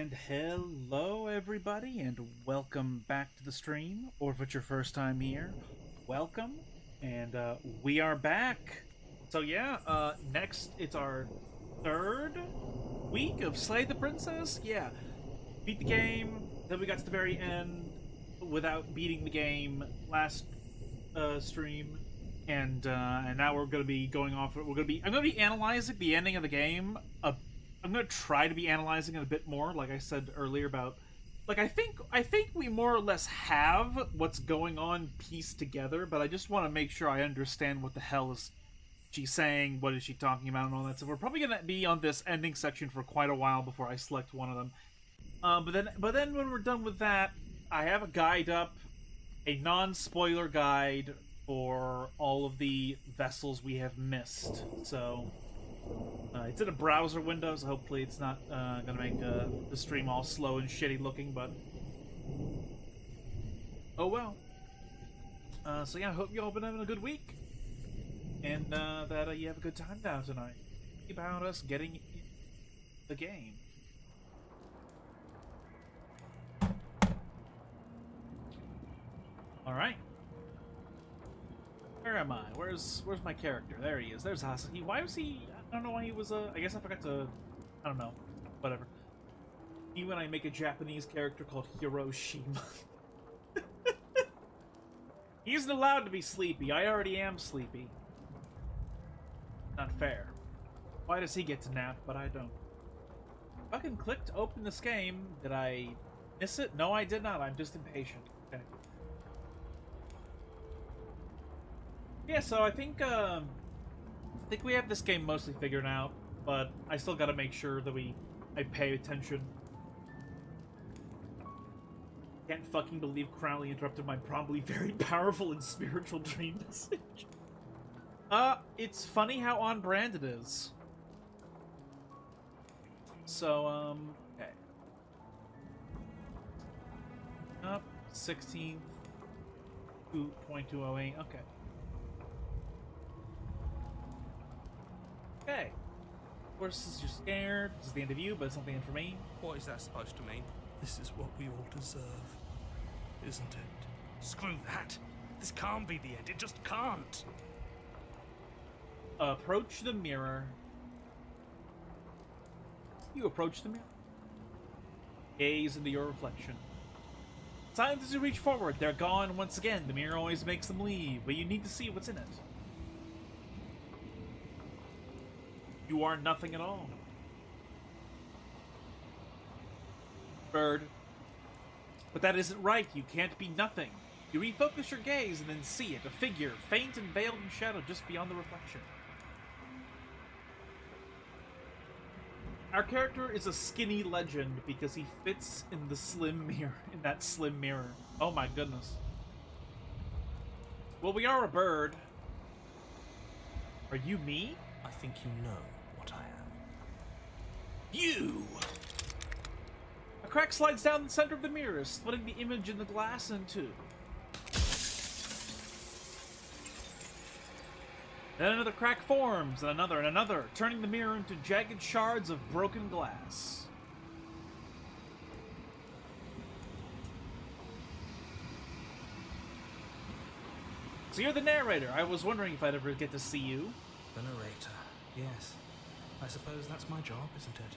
And hello, everybody, and welcome back to the stream. Or if it's your first time here, welcome. And we are back. So yeah, next it's our third week of Slay the Princess. Yeah, beat the game. Then we got to the very end without beating the game last stream, and now we're gonna be going off. I'm gonna be analyzing the ending of the game. I'm gonna try to be analyzing it a bit more, like I said earlier about. Like I think we more or less have what's going on pieced together, but I just want to make sure I understand what the hell is she's saying, what is she talking about, and all that stuff. We're probably gonna be on this ending section for quite a while before I select one of them. But then when we're done with that, I have a guide up, a non-spoiler guide for all of the vessels we have missed. So it's in a browser window, so hopefully it's not gonna make the stream all slow and shitty looking. But oh well. So yeah, I hope you all been having a good week, and that you have a good time now tonight. About us getting in the game. All right. Where am I? Where's my character? There he is. There's Hasaki. Why was he? I don't know why he was. I guess I forgot to. I don't know. Whatever. You and I make a Japanese character called Hiroshima. He isn't allowed to be sleepy. I already am sleepy. Not fair. Why does he get to nap, but I don't? Fucking click to open this game. Did I miss it? No, I did not. I'm just impatient. Okay. Yeah, so I think we have this game mostly figured out, but I still got to make sure that I pay attention. Can't fucking believe Crowley interrupted my probably very powerful and spiritual dream message. It's funny how on brand it is. So, okay. Up, 16th, 2.208, okay. Okay. Of course, you're scared. This is the end of you, but it's something in for me. What is that supposed to mean? This is what we all deserve, isn't it? Screw that! This can't be the end. It just can't! Approach the mirror. You approach the mirror. Gaze into your reflection. Signs as you reach forward, they're gone once again. The mirror always makes them leave, but you need to see what's in it. You are nothing at all. Bird. But that isn't right. You can't be nothing. You refocus your gaze and then see it. A figure, faint and veiled in shadow just beyond the reflection. Our character is a skinny legend because he fits in the slim mirror, in that slim mirror. Oh my goodness. Well, we are a bird. Are you me? I think you know what I am. You! A crack slides down the center of the mirror, splitting the image in the glass in two. Then another crack forms, and another, turning the mirror into jagged shards of broken glass. So you're the narrator. I was wondering if I'd ever get to see you. The narrator, yes. I suppose that's my job, isn't it?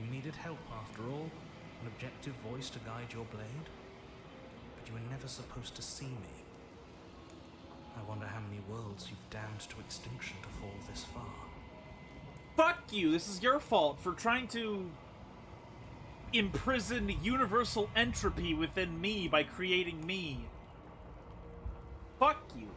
You needed help after all, an objective voice to guide your blade. But you were never supposed to see me. I wonder how many worlds you've damned to extinction to fall this far. Fuck you! This is your fault for trying to imprison universal entropy within me by creating me. Fuck you.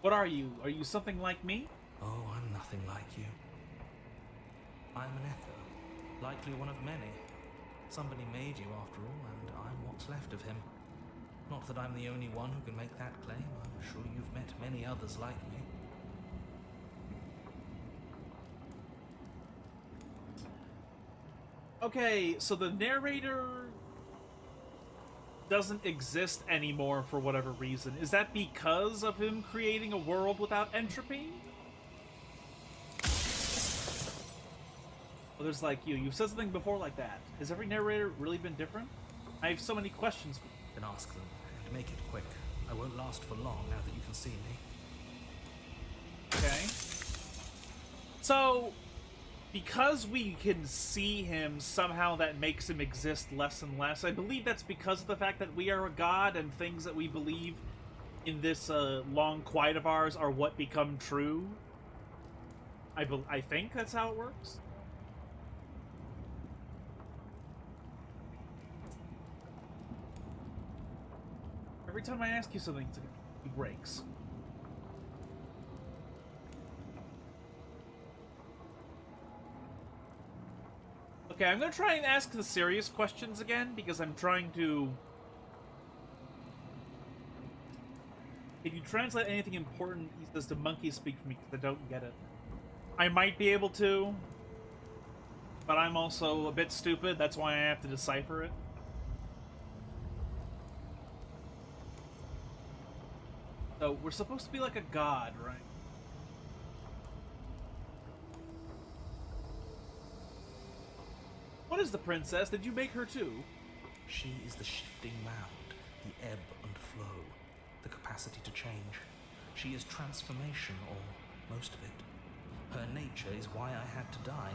What are you? Are you something like me? Oh, I'm nothing like you. I'm an echo. Likely one of many. Somebody made you after all, and I'm what's left of him. Not that I'm the only one who can make that claim. I'm sure you've met many others like me. Okay, so the narrator doesn't exist anymore for whatever reason. Is that because of him creating a world without entropy? Well, there's like you've said something before like that. Has every narrator really been different? I have so many questions for you. Then ask them, and make it quick. I won't last for long now that you can see me. Okay. So, because we can see him, somehow that makes him exist less and less. I believe that's because of the fact that we are a god and things that we believe in this long quiet of ours are what become true. I think that's how it works. Every time I ask you something, he breaks. Okay, I'm gonna try and ask the serious questions again, because I'm trying to... Can you translate anything important, he says, to monkey speak for me, because I don't get it. I might be able to, but I'm also a bit stupid, that's why I have to decipher it. So, we're supposed to be like a god, right? What is the princess? Did you make her too? She is the shifting mound, the ebb and flow, the capacity to change. She is transformation, or most of it. Her nature is why I had to die.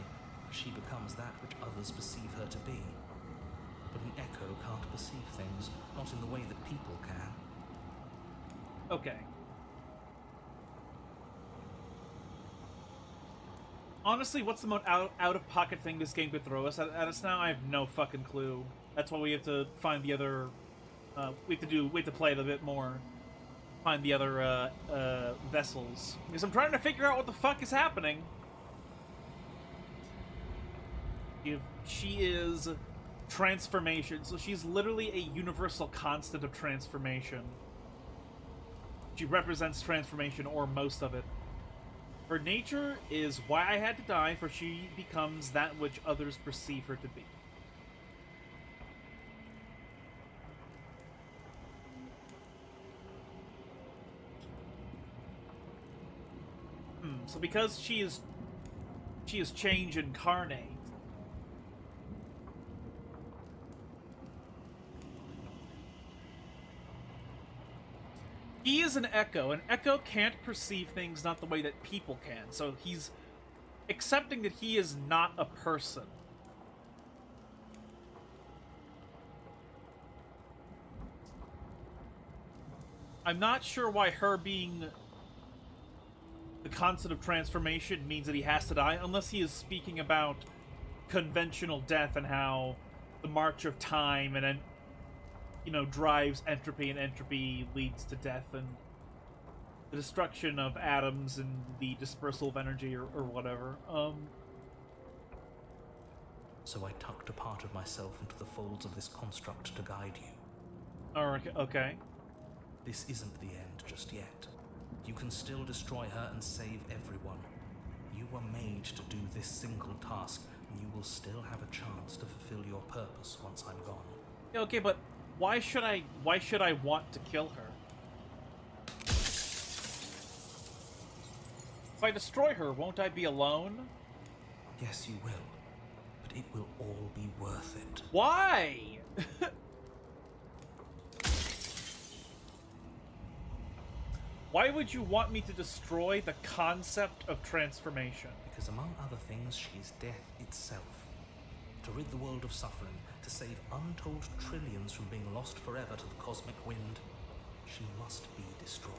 She becomes that which others perceive her to be. But an echo can't perceive things, not in the way that people can. Okay. Honestly, what's the most out-of-pocket thing this game could throw us at us now? I have no fucking clue. That's why we have to find the other... we have to play it a bit more. Find the other, vessels. Because I'm trying to figure out what the fuck is happening. She is transformation, so she's literally a universal constant of transformation. She represents transformation, or most of it. Her nature is why I had to die, for she becomes that which others perceive her to be. So because she is change incarnate, he is an echo. An echo can't perceive things not the way that people can. So he's accepting that he is not a person. I'm not sure why her being the concept of transformation means that he has to die, unless he is speaking about conventional death and how the march of time and drives entropy, and entropy leads to death and the destruction of atoms and the dispersal of energy, or whatever. So I tucked a part of myself into the folds of this construct to guide you. Okay. This isn't the end just yet. You can still destroy her and save everyone. You were made to do this single task, and you will still have a chance to fulfill your purpose once I'm gone. Okay, but why should I want to kill her? If I destroy her, won't I be alone? Yes, you will. But it will all be worth it. Why? Why would you want me to destroy the concept of transformation? Because among other things, she is death itself. To rid the world of suffering, to save untold trillions from being lost forever to the cosmic wind, she must be destroyed.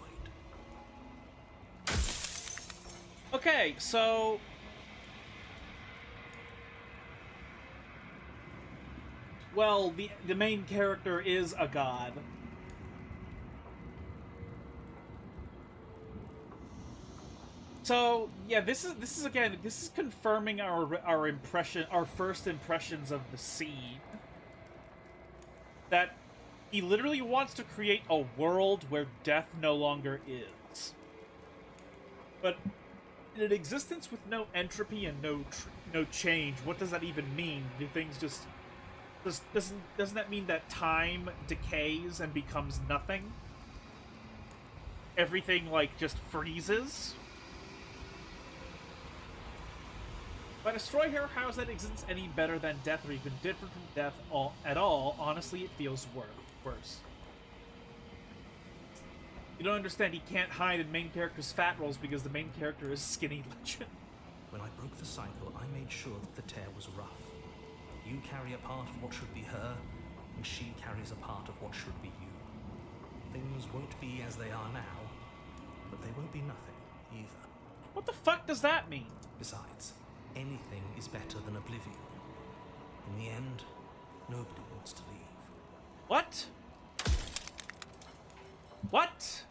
Okay, so... Well, the main character is a god. So yeah, this is confirming our first impressions of the scene. That he literally wants to create a world where death no longer is. But in an existence with no entropy and no change, what does that even mean? Do things just Doesn't that mean that time decays and becomes nothing? Everything, like, just freezes? If I destroy her, how is that existence any better than death or even different from death at all? Honestly, it feels worse. You don't understand, he can't hide in main character's fat rolls because the main character is skinny legend. When I broke the cycle, I made sure that the tear was rough. You carry a part of what should be her, and she carries a part of what should be you. Things won't be as they are now, but they won't be nothing either. What the fuck does that mean? Besides, anything is better than oblivion. In the end, nobody wants to leave. What? What?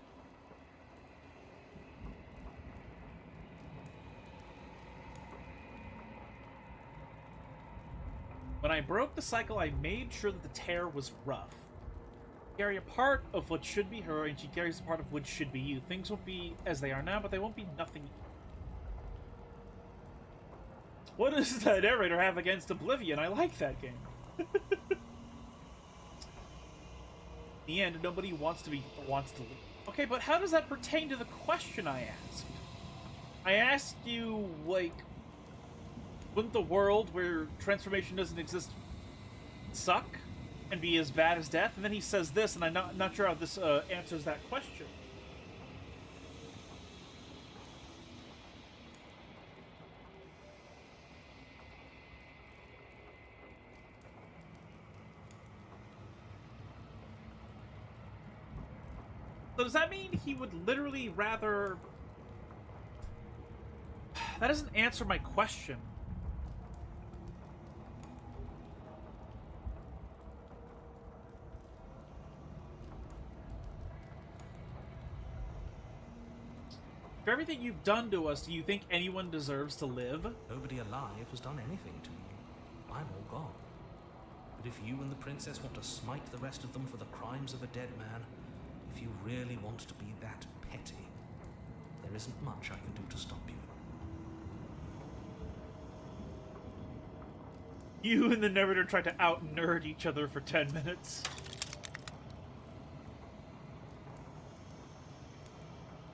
When I broke the cycle, I made sure that the tear was rough. Carry a part of what should be her, and she carries a part of what should be you. Things won't be as they are now, but they won't be nothing. What does the narrator have against Oblivion? I like that game. In the end, nobody wants to leave. Okay, but how does that pertain to the question I asked? I asked you, like, wouldn't the world where transformation doesn't exist suck and be as bad as death? And then he says this, and I'm not sure how this answers that question. So does that mean he would literally rather... That doesn't answer my question. For everything you've done to us, do you think anyone deserves to live? Nobody alive has done anything to you. I'm all gone. But if you and the princess want to smite the rest of them for the crimes of a dead man, if you really want to be that petty, there isn't much I can do to stop you. You and the narrator tried to out-nerd each other for 10 minutes.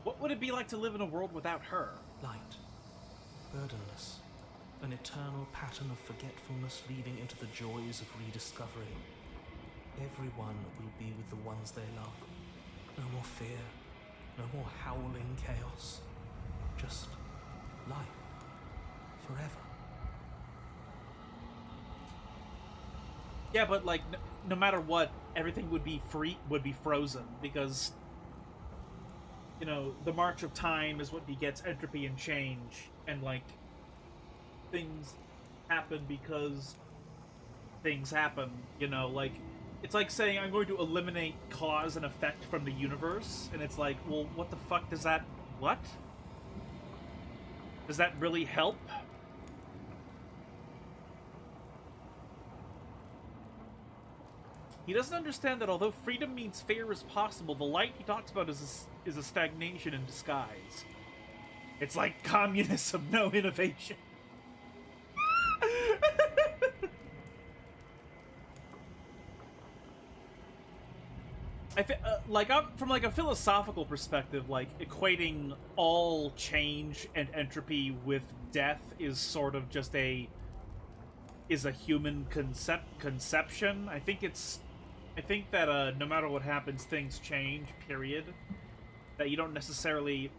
What would it be like to live in a world without her? Light, burdenless, an eternal pattern of forgetfulness leading into the joys of rediscovery. Everyone will be with the ones they love. No more fear, no more howling chaos. Just life, forever. Yeah, but like, no matter what, everything would be frozen, because, you know, the march of time is what begets entropy and change, and like, things happen because things happen, you know, like, it's like saying I'm going to eliminate cause and effect from the universe, and it's like, well, what the fuck does that, what? Does that really help? He doesn't understand that although freedom means fear is possible, the light he talks about is a stagnation in disguise. It's like communism, no innovation. I'm from like a philosophical perspective, like equating all change and entropy with death is sort of just a human conception. I think that no matter what happens, things change, period. That you don't necessarily...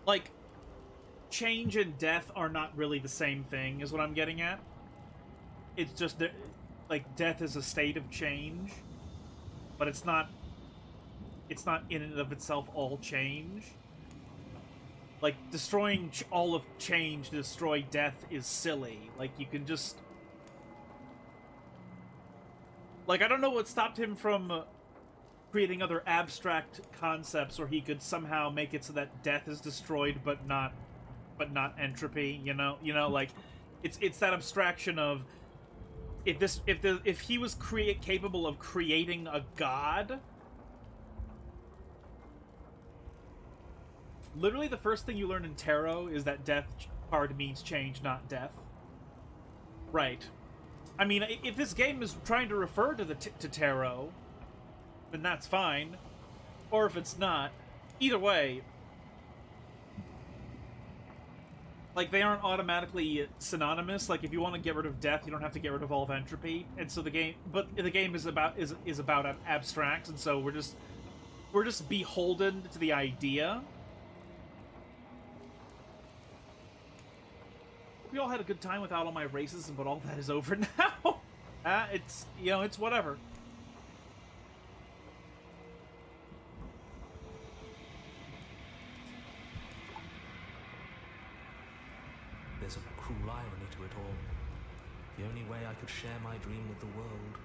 Like, change and death are not really the same thing, is what I'm getting at. It's just that, like, death is a state of change, but it's not in and of itself all change. Like, destroying all of change to destroy death is silly. Like, you can just... Like, I don't know what stopped him from creating other abstract concepts where he could somehow make it so that death is destroyed, but not entropy. You know, like it's that abstraction of if he was capable of creating a god. Literally, the first thing you learn in tarot is that death card means change, not death. Right. I mean, if this game is trying to refer to to tarot, then that's fine. Or if it's not, either way, like, they aren't automatically synonymous. Like, if you want to get rid of death, you don't have to get rid of all of entropy. And so the game, but the game is about abstract, and so we're just beholden to the idea. We all had a good time without all my racism, but all that is over now. It's, it's whatever. There's a cruel irony to it all. The only way I could share my dream with the world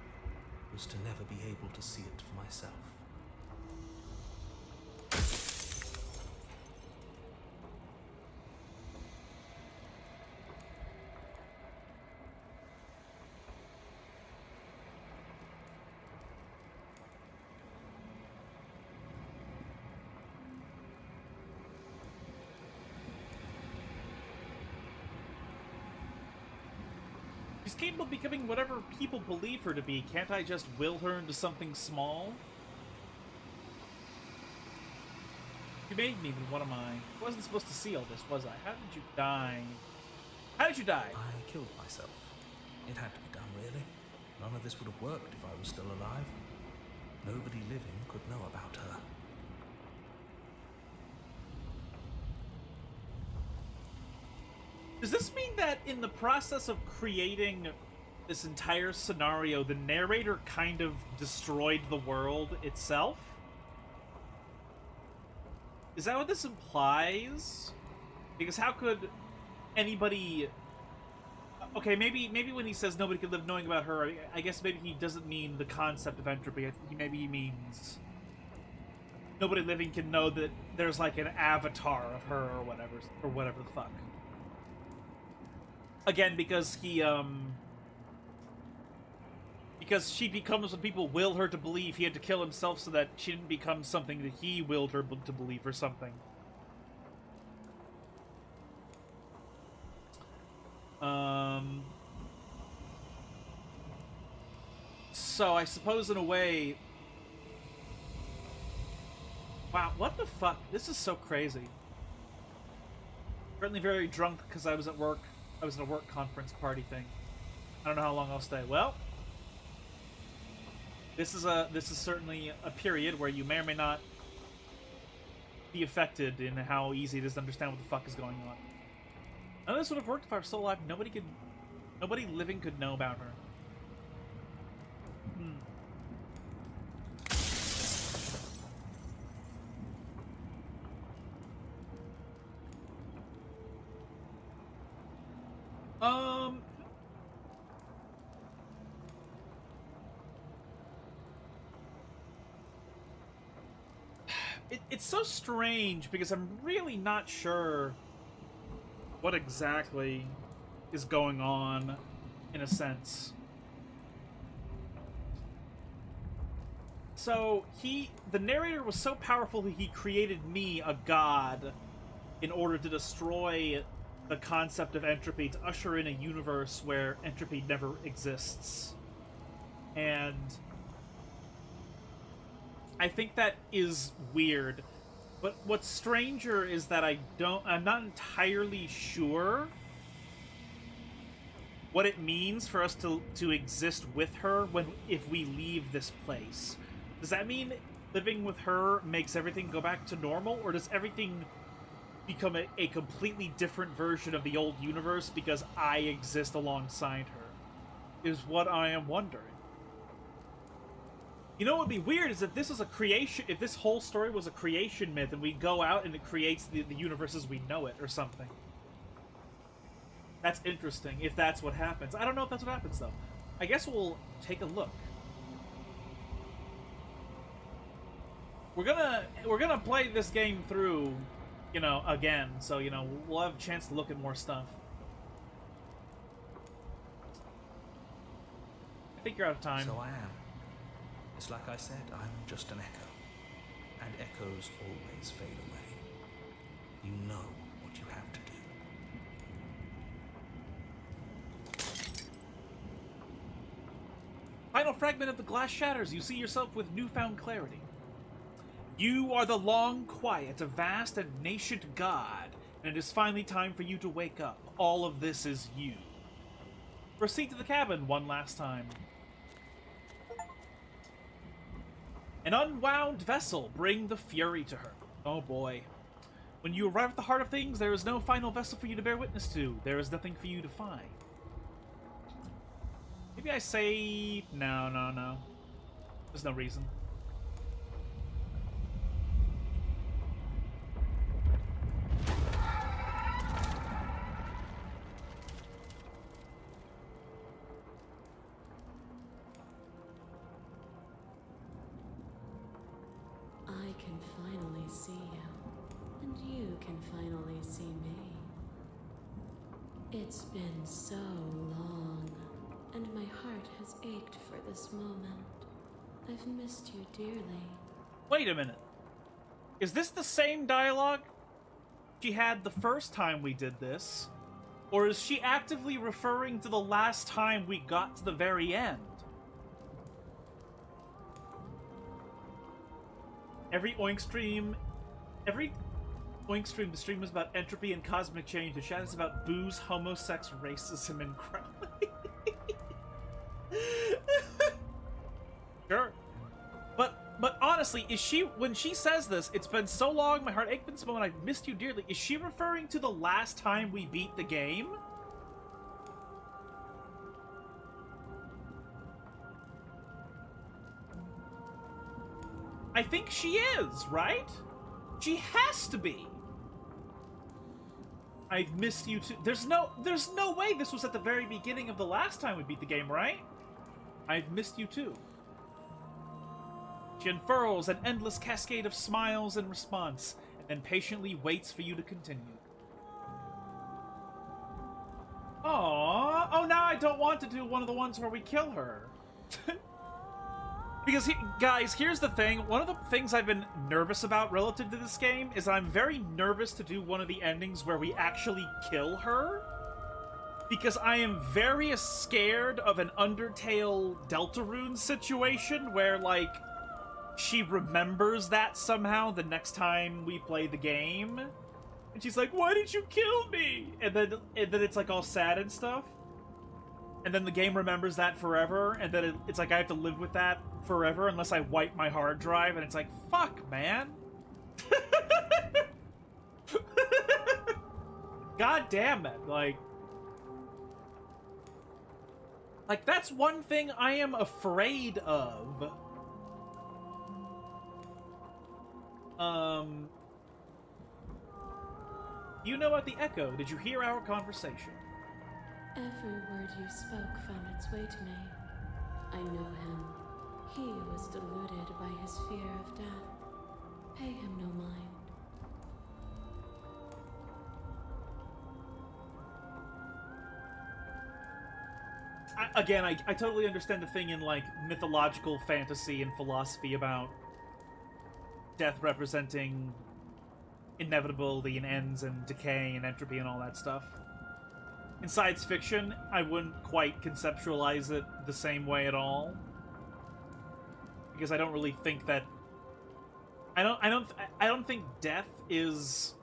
was to never be able to see it for myself. She's capable of becoming whatever people believe her to be. Can't I just will her into something small? You made me, then what am I? I wasn't supposed to see all this, was I? How did you die? How did you die? I killed myself. It had to be done, really. None of this would have worked if I was still alive. Nobody living could know about her. Does this mean that in the process of creating this entire scenario, the narrator kind of destroyed the world itself? Is that what this implies? Because how could anybody... Okay, maybe when he says nobody could live knowing about her, I guess maybe he doesn't mean the concept of entropy. Maybe he means nobody living can know that there's like an avatar of her or whatever the fuck. Again, because because she becomes what people will her to believe, he had to kill himself so that she didn't become something that he willed her to believe or something. So I suppose in a way... Wow, what the fuck? This is so crazy. Currently very drunk because I was at work. I was at a work conference party thing. I don't know how long I'll stay. Well, this is certainly a period where you may or may not be affected in how easy it is to understand what the fuck is going on. None of this would have worked if I were still alive. Nobody living could know about her. It's so strange because I'm really not sure what exactly is going on, in a sense. So, the narrator was so powerful that he created me, a god, in order to destroy the concept of entropy, to usher in a universe where entropy never exists. And I think that is weird. But what's stranger is that I'm not entirely sure what it means for us to exist with her if we leave this place. Does that mean living with her makes everything go back to normal, or does everything become a completely different version of the old universe because I exist alongside her? Is what I am wondering. You know what would be weird is if this is a creation, if this whole story was a creation myth and we go out and it creates the universe as we know it or something. That's interesting, if that's what happens. I don't know if that's what happens, though. I guess we'll take a look. We're gonna play this game through, again, so, we'll have a chance to look at more stuff. I think you're out of time. So I am. It's like I said, I'm just an echo. And echoes always fade away. You know what you have to do. Final fragment of the glass shatters. You see yourself with newfound clarity. You are the long quiet, a vast and nascent god, and it is finally time for you to wake up. All of this is you. Proceed to the cabin one last time. An unwound vessel. Bring the fury to her. Oh boy. When you arrive at the heart of things, there is no final vessel for you to bear witness to. There is nothing for you to find. Maybe I say... No. There's no reason. I can finally see you, and you can finally see me. It's been so long, and my heart has ached for this moment. I've missed you dearly. Wait a minute. Is this the same dialogue she had the first time we did this? Or is she actively referring to the last time we got to the very end? Every Oink stream, the stream is about entropy and cosmic change. The chat is about booze, homosex, racism, and crime. Sure. But honestly, is she, when she says this, it's been so long, my heart ached this moment, I've missed you dearly, is she referring to the last time we beat the game? I think she is, right? She has to be. I've missed you too. There's no way this was at the very beginning of the last time we beat the game, right? I've missed you too. She unfurls an endless cascade of smiles in response, and then patiently waits for you to continue. Aww. Oh, now I don't want to do one of the ones where we kill her. Because, guys, here's the thing. One of the things I've been nervous about relative to this game is I'm very nervous to do one of the endings where we actually kill her. Because I am very scared of an Undertale Deltarune situation where, like, she remembers that somehow the next time we play the game. And she's like, why did you kill me? And then it's, like, all sad and stuff. And then the game remembers that forever, and then it's like I have to live with that forever unless I wipe my hard drive, and it's like, fuck, man. God damn it. Like, that's one thing I am afraid of. You know about the Echo. Did you hear our conversation? Every word you spoke found its way to me. I know him. He was deluded by his fear of death. Pay him no mind. I totally understand the thing in, like, mythological fantasy and philosophy about death representing inevitability and ends and decay and entropy and all that stuff. In science fiction, I wouldn't quite conceptualize it the same way at all. Because I don't really think that... I don't think death is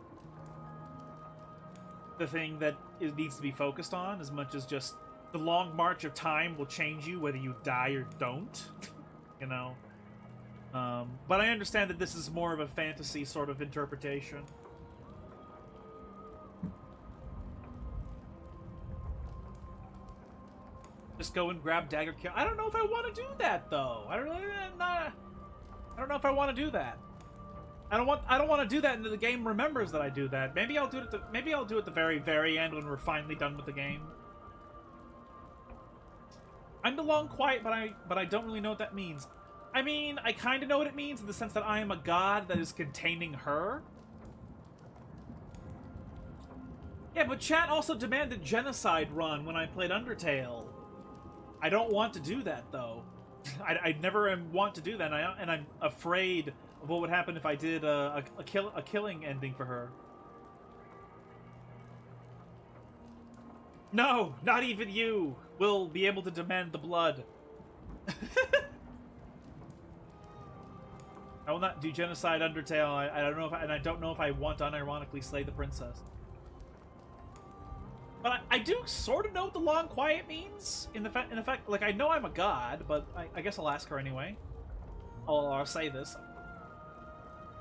the thing that it needs to be focused on as much as just the long march of time will change you whether you die or don't. You know? But I understand that this is more of a fantasy sort of interpretation. Just go and grab dagger kill. I don't know if I want to do that though. I don't know if I want to do that. I don't want to do that, and the game remembers that I do that. Maybe I'll do it. Maybe I'll do it at the very, very end when we're finally done with the game. I'm the long quiet, but I don't really know what that means. I mean, I kind of know what it means in the sense that I am a god that is containing her. Yeah, but chat also demanded genocide run when I played Undertale. I don't want to do that, though. I never want to do that, and I'm afraid of what would happen if I did a killing ending for her. No, not even you will be able to demand the blood. I will not do genocide, Undertale. I don't know if I don't know if I want to unironically slay the princess. But I do sort of know what the long quiet means. In the fact, like, I know I'm a god, but I guess I'll ask her anyway. I'll say this.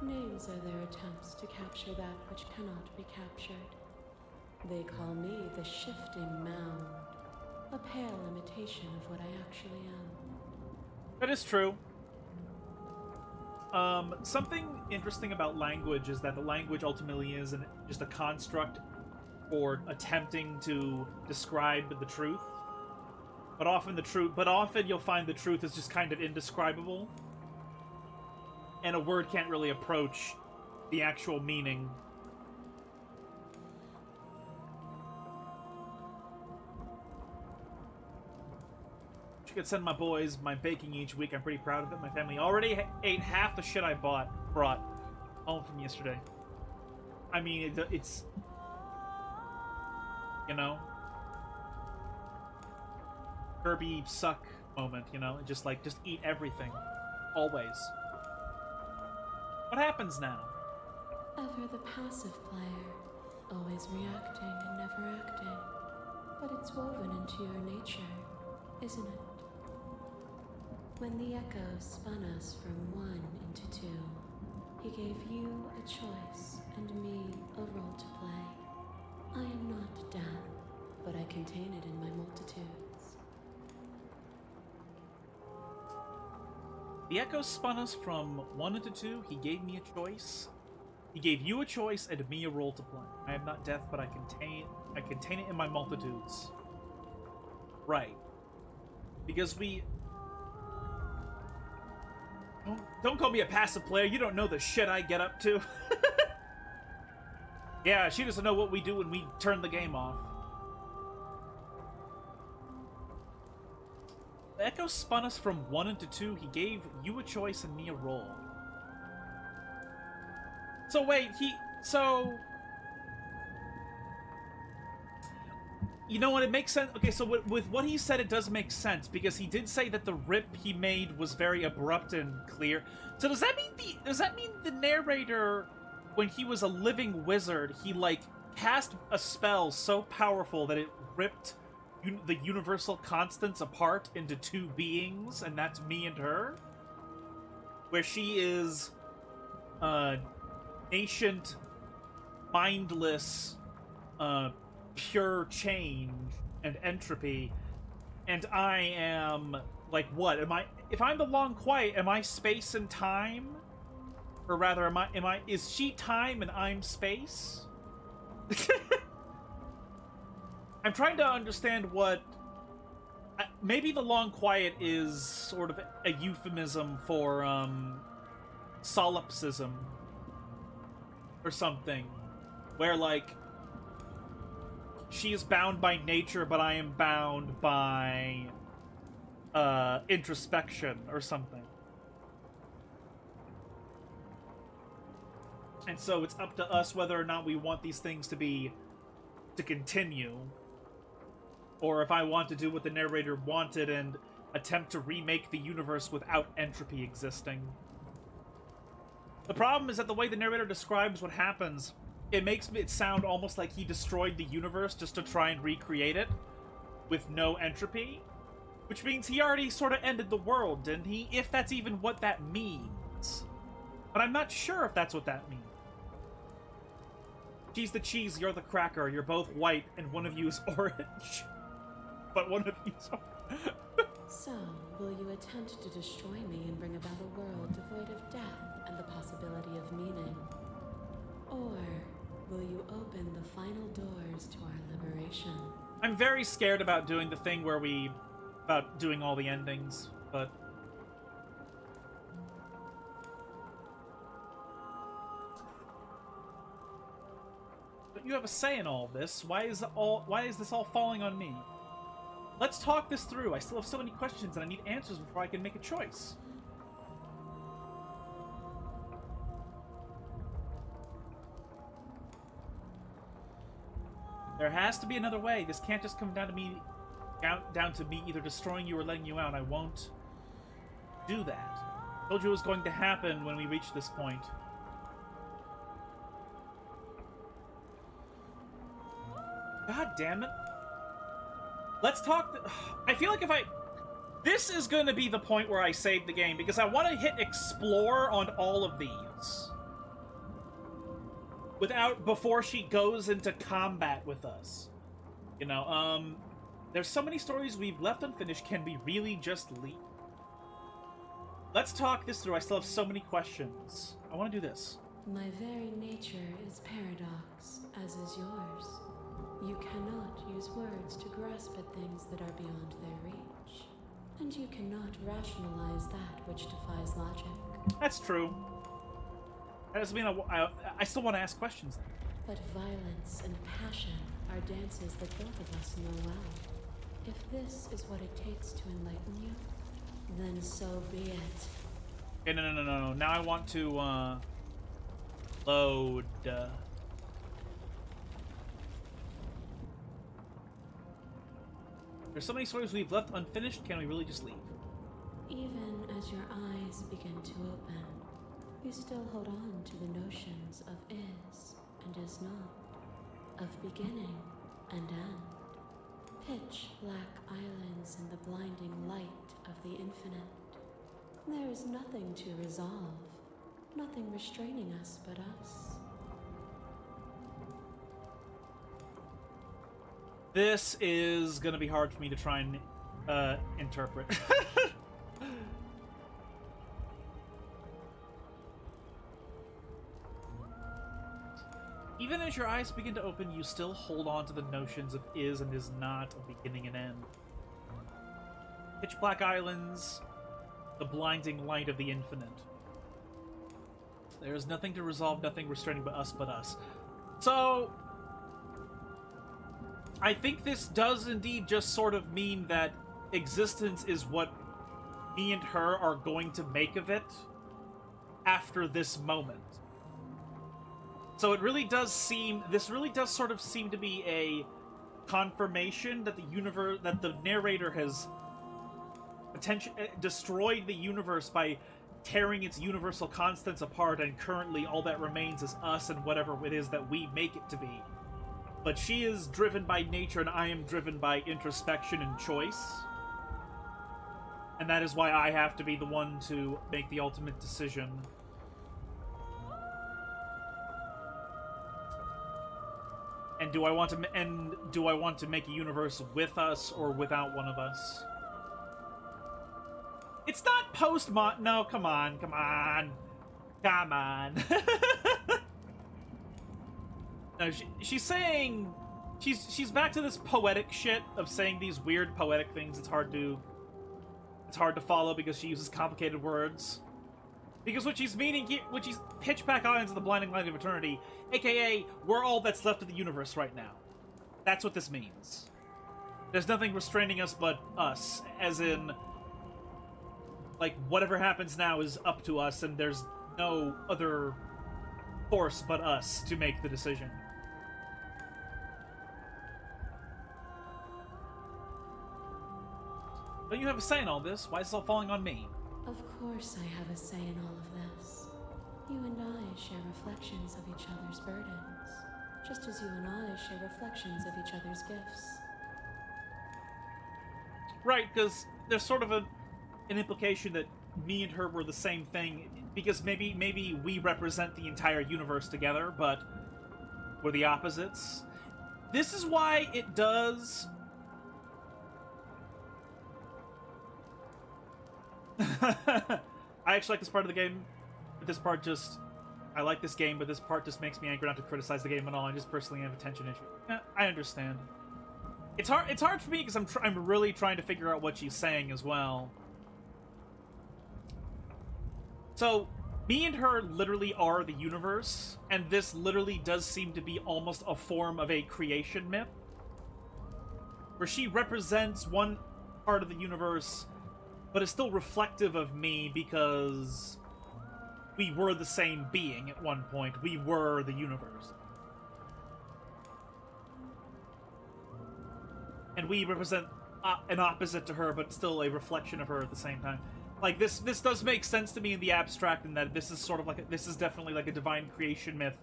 Names are their attempts to capture that which cannot be captured. They call me the Shifting Mound, a pale imitation of what I actually am. That is true. Something interesting about language is that the language ultimately is just a construct for attempting to describe the truth. But often you'll find the truth is just kind of indescribable. And a word can't really approach the actual meaning. I could send my boys my baking each week. I'm pretty proud of it. My family already ate half the shit I brought home from yesterday. I mean, it's... You know? Kirby suck moment, you know? Just eat everything. Always. What happens now? Ever the passive player, always reacting and never acting. But it's woven into your nature, isn't it? When the echo spun us from one into two, he gave you a choice and me a role to play. I am not death, but I contain it in my multitudes. The echo spun us from 1 into 2. He gave me a choice. He gave you a choice and me a role to play. I am not death, but I contain it in my multitudes. Right. Because we... Don't call me a passive player. You don't know the shit I get up to. Yeah, she doesn't know what we do when we turn the game off. The echo spun us from 1 into 2. He gave you a choice and me a role. So wait, you know what, it makes sense. Okay, so with what he said, it does make sense, because he did say that the rip he made was very abrupt and clear. So does that mean the narrator, when he was a living wizard, he, like, cast a spell so powerful that it ripped the universal constants apart into 2 beings, and that's me and her? Where she is ancient, mindless, pure change and entropy, and I am, like, what? If I'm the long quiet, am I space and time? Or rather, is she time and I'm space? I'm trying to understand what... Maybe the long quiet is sort of a euphemism for, solipsism. Or something. Where, like, she is bound by nature, but I am bound by, introspection or something. And so it's up to us whether or not we want these things to continue. Or if I want to do what the narrator wanted and attempt to remake the universe without entropy existing. The problem is that the way the narrator describes what happens, it makes it sound almost like he destroyed the universe just to try and recreate it with no entropy. Which means he already sort of ended the world, didn't he? If that's even what that means. But I'm not sure if that's what that means. She's the cheese, you're the cracker. You're both white, and one of you is orange. But one of you is orange. So, will you attempt to destroy me and bring about a world devoid of death and the possibility of meaning? Or will you open the final doors to our liberation? I'm very scared about doing the thing where about doing all the endings, but... But you have a say in all this. Why is this all falling on me? Let's talk this through. I still have so many questions and I need answers before I can make a choice. There has to be another way. This can't just come down to me either destroying you or letting you out. I won't do that. Told you it was going to happen when we reached this point. God damn it. Let's talk... I feel like if I... This is going to be the point where I save the game, because I want to hit explore on all of these. Before she goes into combat with us. You know, there's so many stories we've left unfinished. Can we really just leave? Let's talk this through. I still have so many questions. I want to do this. My very nature is paradox, as is yours. You cannot use words to grasp at things that are beyond their reach. And you cannot rationalize that which defies logic. That's true. That doesn't mean I still want to ask questions. But violence and passion are dances that both of us know well. If this is what it takes to enlighten you, then so be it. Okay, no. Now I want to, load, There's so many stories we've left unfinished, can we really just leave? Even as your eyes begin to open, you still hold on to the notions of is and is not, of beginning and end. Pitch black islands in the blinding light of the infinite. There is nothing to resolve, nothing restraining us but us. This is gonna be hard for me to try and interpret. Even as your eyes begin to open, you still hold on to the notions of is and is not, of beginning and end. Pitch black islands, the blinding light of the infinite. There is nothing to resolve, nothing restraining but us. So, I think this does indeed just sort of mean that existence is what me and her are going to make of it after this moment. So it really does seem, this really does sort of seem to be a confirmation that the universe, that the narrator has destroyed the universe by tearing its universal constants apart, and currently all that remains is us and whatever it is that we make it to be. But she is driven by nature, and I am driven by introspection and choice. And that is why I have to be the one to make the ultimate decision. And do I want to make a universe with us or without one of us? It's not post-mod. No, come on. No, she's saying, she's back to this poetic shit of saying these weird poetic things. It's hard to follow because she uses complicated words. Because what she's meaning here, what she's pitch back islands of the blinding light of eternity, aka we're all that's left of the universe right now. That's what this means. There's nothing restraining us but us, as in, like, whatever happens now is up to us, and there's no other force but us to make the decision. Don't you have a say in all this? Why is this all falling on me? Of course I have a say in all of this. You and I share reflections of each other's burdens, just as you and I share reflections of each other's gifts. Right, because there's sort of an implication that me and her were the same thing, because maybe we represent the entire universe together, but we're the opposites. This is why it does... I actually like this part of the game, but this part just... I like this game, but this part just makes me angry not to criticize the game at all. I just personally have a tension issue. I understand. It's hard for me because I'm really trying to figure out what she's saying as well. So, me and her literally are the universe, and this literally does seem to be almost a form of a creation myth, where she represents one part of the universe, but is still reflective of me because we were the same being at one point. We were the universe. And we represent an opposite to her, but still a reflection of her at the same time. like this does make sense to me in the abstract, in that this is sort of like this is definitely like a divine creation myth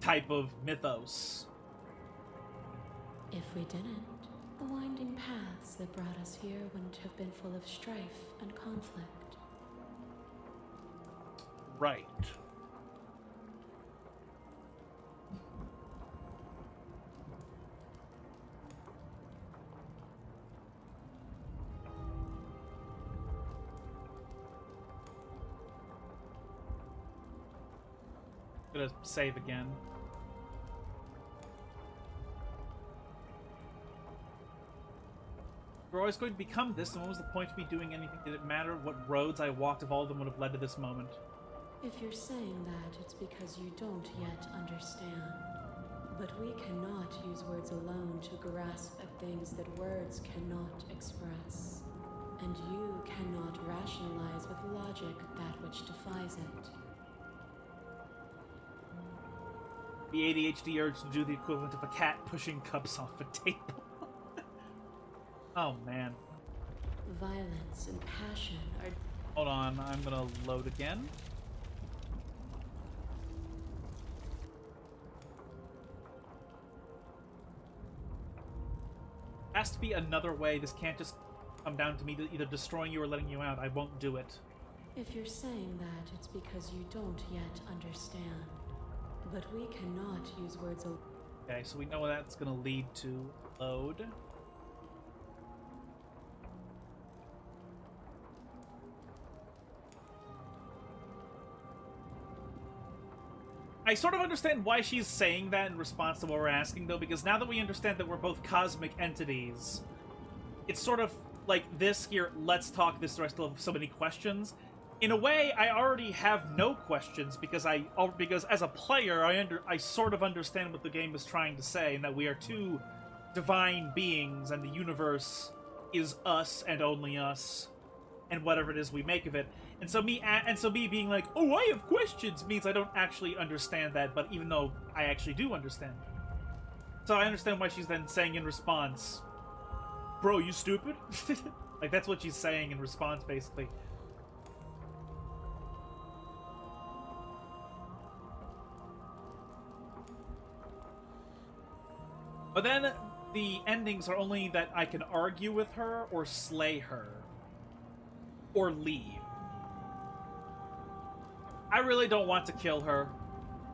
type of mythos. If we didn't, the winding paths that brought us here wouldn't have been full of strife and conflict. Right. Gonna save again. We're always going to become this, and what was the point of me doing anything? Did it matter what roads I walked if all of them would have led to this moment? If you're saying that, it's because you don't yet understand. But we cannot use words alone to grasp at things that words cannot express. And you cannot rationalize with logic that which defies it. The ADHD urge to do the equivalent of a cat pushing cups off a table. Oh, man. Violence and passion are... Hold on, I'm gonna load again. Has to be another way. This can't just come down to me either destroying you or letting you out. I won't do it. If you're saying that, it's because you don't yet understand. But we cannot use words alone. Okay, so we know what that's gonna lead to. Load. I sort of understand why she's saying that in response to what we're asking, though, because now that we understand that we're both cosmic entities, it's sort of like this here, let's talk this, I still have so many questions. In a way, I already have no questions, because as a player, I sort of understand what the game is trying to say, and that we are two divine beings, and the universe is us and only us, and whatever it is we make of it. And so me being like, oh, I have questions, means I don't actually understand that, but even though I actually do understand. So I understand why she's then saying in response, bro, you stupid? Like, that's what she's saying in response, basically. But then the endings are only that I can argue with her or slay her or leave. I really don't want to kill her.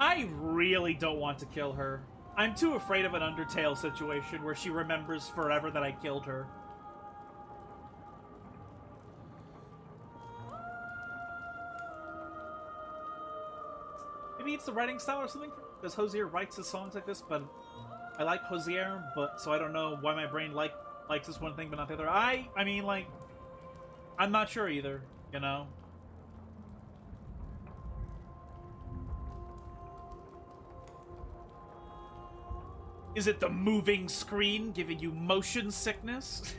I really don't want to kill her. I'm too afraid of an Undertale situation where she remembers forever that I killed her. Maybe it's the writing style or something, because Hosier writes his songs like this, but I like Hosier, but so I don't know why my brain likes this one thing but not the other. I mean, like, I'm not sure either, you know? Is it the moving screen giving you motion sickness?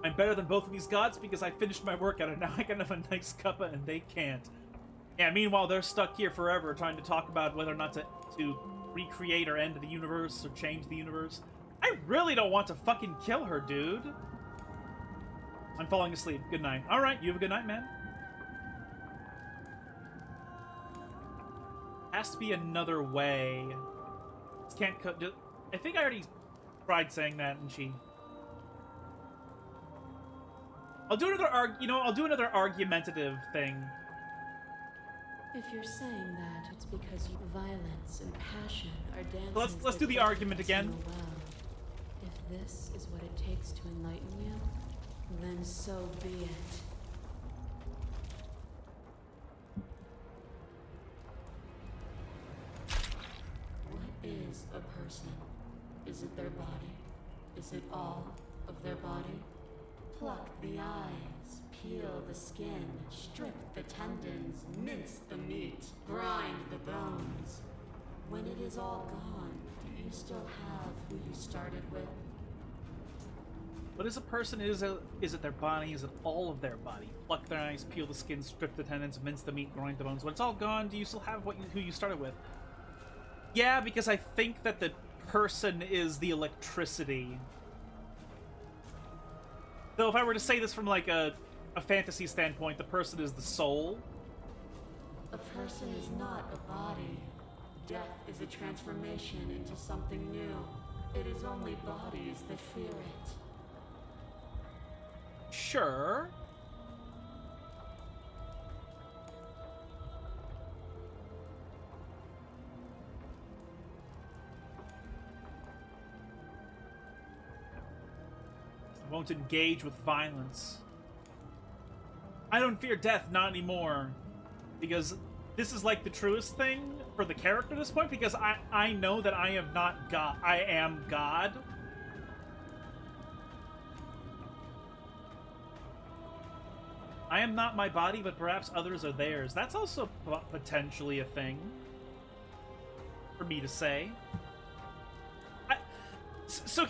I'm better than both of these gods because I finished my workout and now I can have a nice cuppa and they can't. Yeah, meanwhile they're stuck here forever trying to talk about whether or not to recreate or end the universe or change the universe. I really don't want to fucking kill her, dude. I'm falling asleep. Good night. Alright, you have a good night, man. Has to be another way. Just can't I think I already tried saying that, and she... I'll do another argumentative thing. If you're saying that, it's because violence and passion are dancing. Let's do the argument again. Well. If this is what it takes to enlighten you, then so be it. What is a person? Is it their body? Is it all of their body? Pluck the eyes, peel the skin, strip the tendons, mince the meat, grind the bones. When it is all gone, do you still have who you started with? What is a person? Is it their body? Is it all of their body? Pluck their eyes, peel the skin, strip the tendons, mince the meat, grind the bones. When it's all gone, do you still have who you started with? Yeah, because I think that the person is the electricity. Though if I were to say this from like a fantasy standpoint, the person is the soul. A person is not a body. Death is a transformation into something new. It is only bodies that fear it. Sure. I won't engage with violence. I don't fear death, not anymore. Because this is like the truest thing for the character at this point, because I know that I am not God. I am God. I am not my body, but perhaps others are theirs. That's also potentially a thing for me to say. So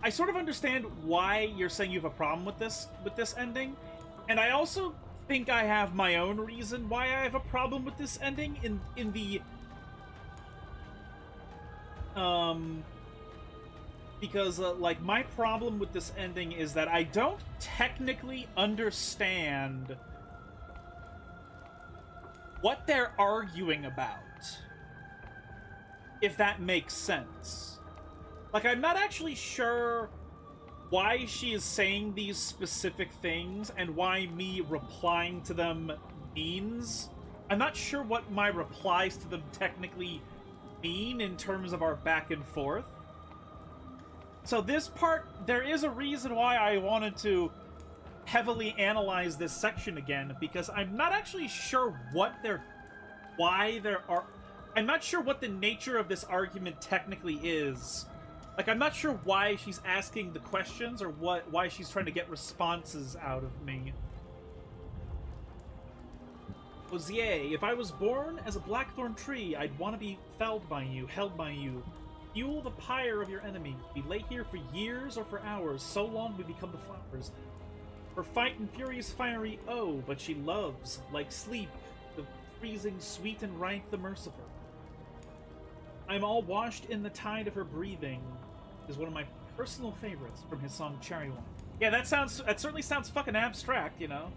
I sort of understand why you're saying you have a problem with this ending, and I also think I have my own reason why I have a problem with this ending in the because like my problem with this ending is that I don't technically understand what they're arguing about, if that makes sense. Like, I'm not actually sure why she is saying these specific things and why me replying to them means. I'm not sure what my replies to them technically mean in terms of our back and forth. So this part, there is a reason why I wanted to heavily analyze this section again, because I'm not actually sure I'm not sure what the nature of this argument technically is. Like, I'm not sure why she's asking the questions or why she's trying to get responses out of me. Osier, if I was born as a blackthorn tree, I'd want to be felled by you, held by you. Fuel the pyre of your enemy. We lay here for years or for hours, so long we become the flowers. For fight and furious fiery, oh, but she loves, like sleep, the freezing sweet and rank the merciful. I'm all washed in the tide of her breathing is one of my personal favorites from his song Cherry Wine. Yeah, that certainly sounds fucking abstract, you know?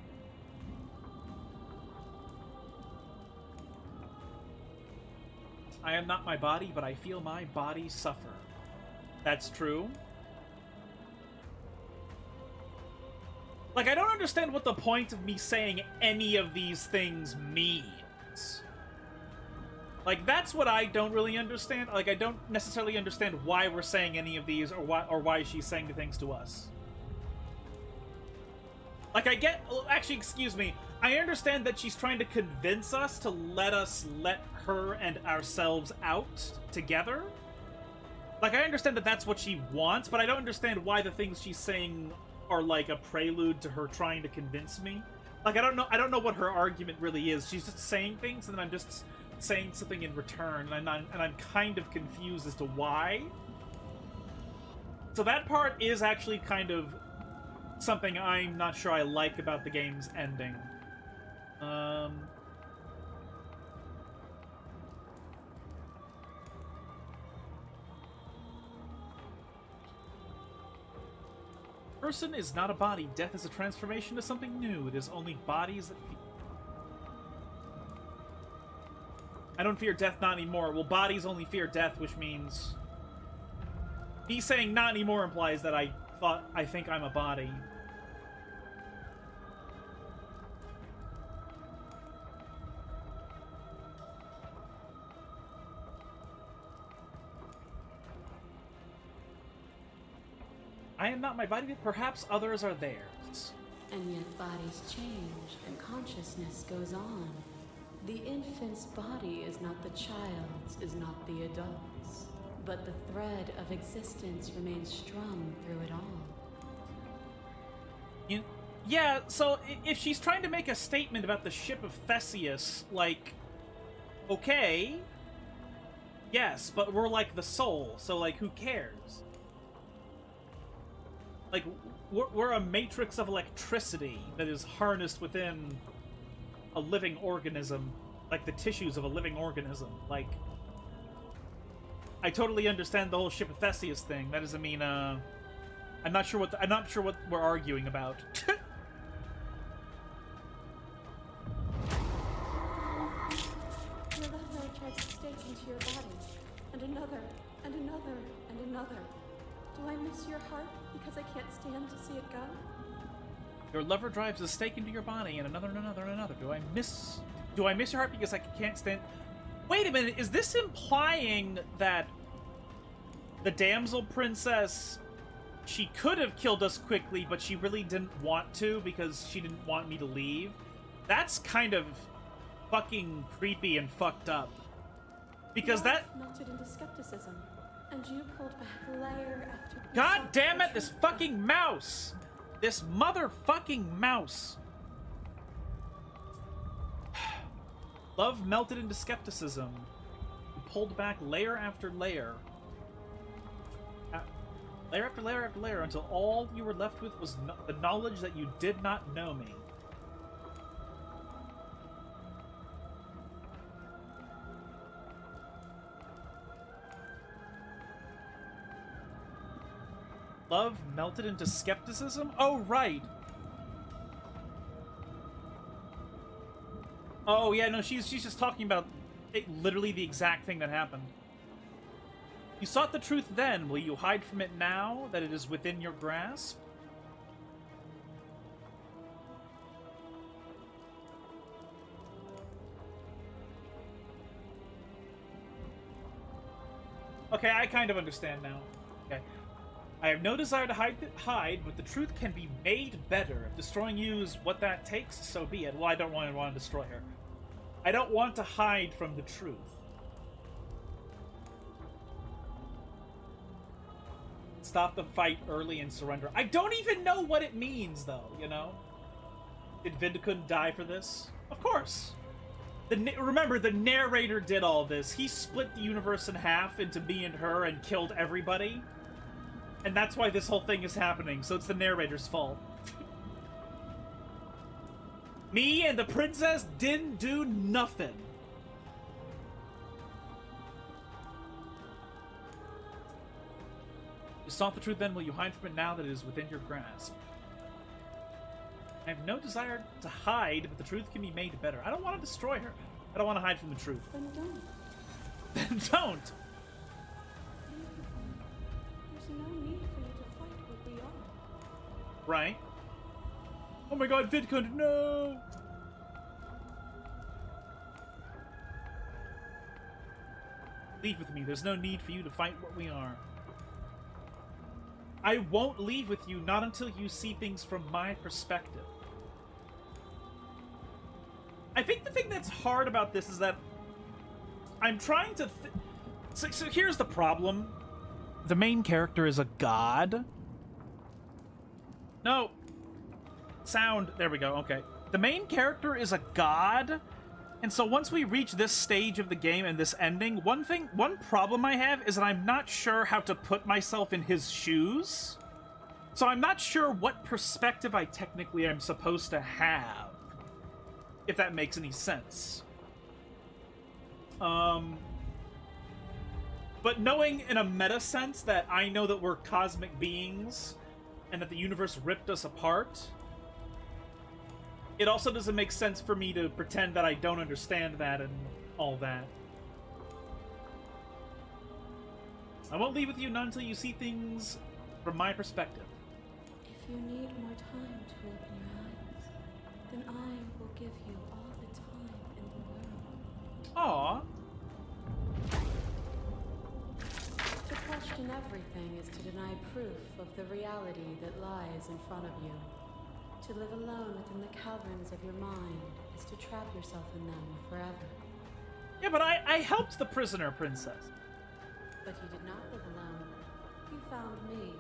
I am not my body, but I feel my body suffer. That's true. Like, I don't understand what the point of me saying any of these things means. Like, that's what I don't really understand. Like, I don't necessarily understand why we're saying any of these or why she's saying the things to us. Like, actually, excuse me. I understand that she's trying to convince us to let her and ourselves out together. Like, I understand that that's what she wants, but I don't understand why the things she's saying are like a prelude to her trying to convince me. Like, I don't know what her argument really is. She's just saying things, and then I'm just saying something in return, and I'm kind of confused as to why. So that part is actually kind of something I'm not sure I like about the game's ending. Person is not a body. Death is a transformation to something new. It is only bodies that fear. I don't fear death, not anymore. Well, bodies only fear death, which means... me saying not anymore implies that I think I'm a body. I am not my body, but perhaps others are theirs. And yet bodies change and consciousness goes on. The infant's body is not the child's, is not the adult's, but the thread of existence remains strung through it all. Yeah, so if she's trying to make a statement about the ship of Theseus, like, okay, yes, but we're like the soul, so like, who cares? Like, we're a matrix of electricity that is harnessed within a living organism, like the tissues of a living organism. Like, I totally understand the whole ship of Theseus thing. That doesn't mean, I'm not sure what we're arguing about. Your left eye drives a stake into your body, and another, and another, and another. Do I miss your heart because I can't stand to see it go? Your lever drives a stake into your body, and another, and another, and another. Do I miss your heart because I can't stand? Wait a minute. Is this implying that the damsel princess, she could have killed us quickly, but she really didn't want to because she didn't want me to leave? That's kind of fucking creepy and fucked up. Because Love that... melted into skepticism, and you pulled back layer after. God damn it, this fucking mouse! This motherfucking mouse! Love melted into skepticism. You pulled back layer after layer. Layer after layer after layer until all you were left with was the knowledge that you did not know me. Love melted into skepticism? Oh, right. Oh, yeah, no, she's just talking about literally the exact thing that happened. You sought the truth then. Will you hide from it now that it is within your grasp? Okay, I kind of understand now. Okay. I have no desire to hide, but the truth can be made better. If destroying you is what that takes, so be it. Well, I don't want to destroy her. I don't want to hide from the truth. Stop the fight early and surrender. I don't even know what it means, though, you know? Did Vindicund die for this? Of course. Remember, the narrator did all this. He split the universe in half into me and her and killed everybody. And that's why this whole thing is happening, so it's the narrator's fault. Me and the princess didn't do nothing. You sought the truth then, will you hide from it now that it is within your grasp? I have no desire to hide, but the truth can be made better. I don't want to destroy her. I don't want to hide from the truth. Then don't. Then don't! There's no need for you to fight what we are. Right? Oh my god, Vidkund, no! Leave with me. There's no need for you to fight what we are. I won't leave with you, not until you see things from my perspective. I think the thing that's hard about this is that I'm trying to... So here's the problem. The main character is a god. No. Sound. There we go. Okay. The main character is a god. And so once we reach this stage of the game and this ending, one problem I have is that I'm not sure how to put myself in his shoes. So I'm not sure what perspective I technically am supposed to have, if that makes any sense. But knowing in a meta sense that I know that we're cosmic beings and that the universe ripped us apart, it also doesn't make sense for me to pretend that I don't understand that and all that. I won't leave with you not until you see things from my perspective. If you need more time to open your eyes, then I will give you all the time in the world. Aww. To question everything is to deny proof of the reality that lies in front of you. To live alone within the caverns of your mind is to trap yourself in them forever. Yeah, but I helped the prisoner princess. But you did not live alone. You found me,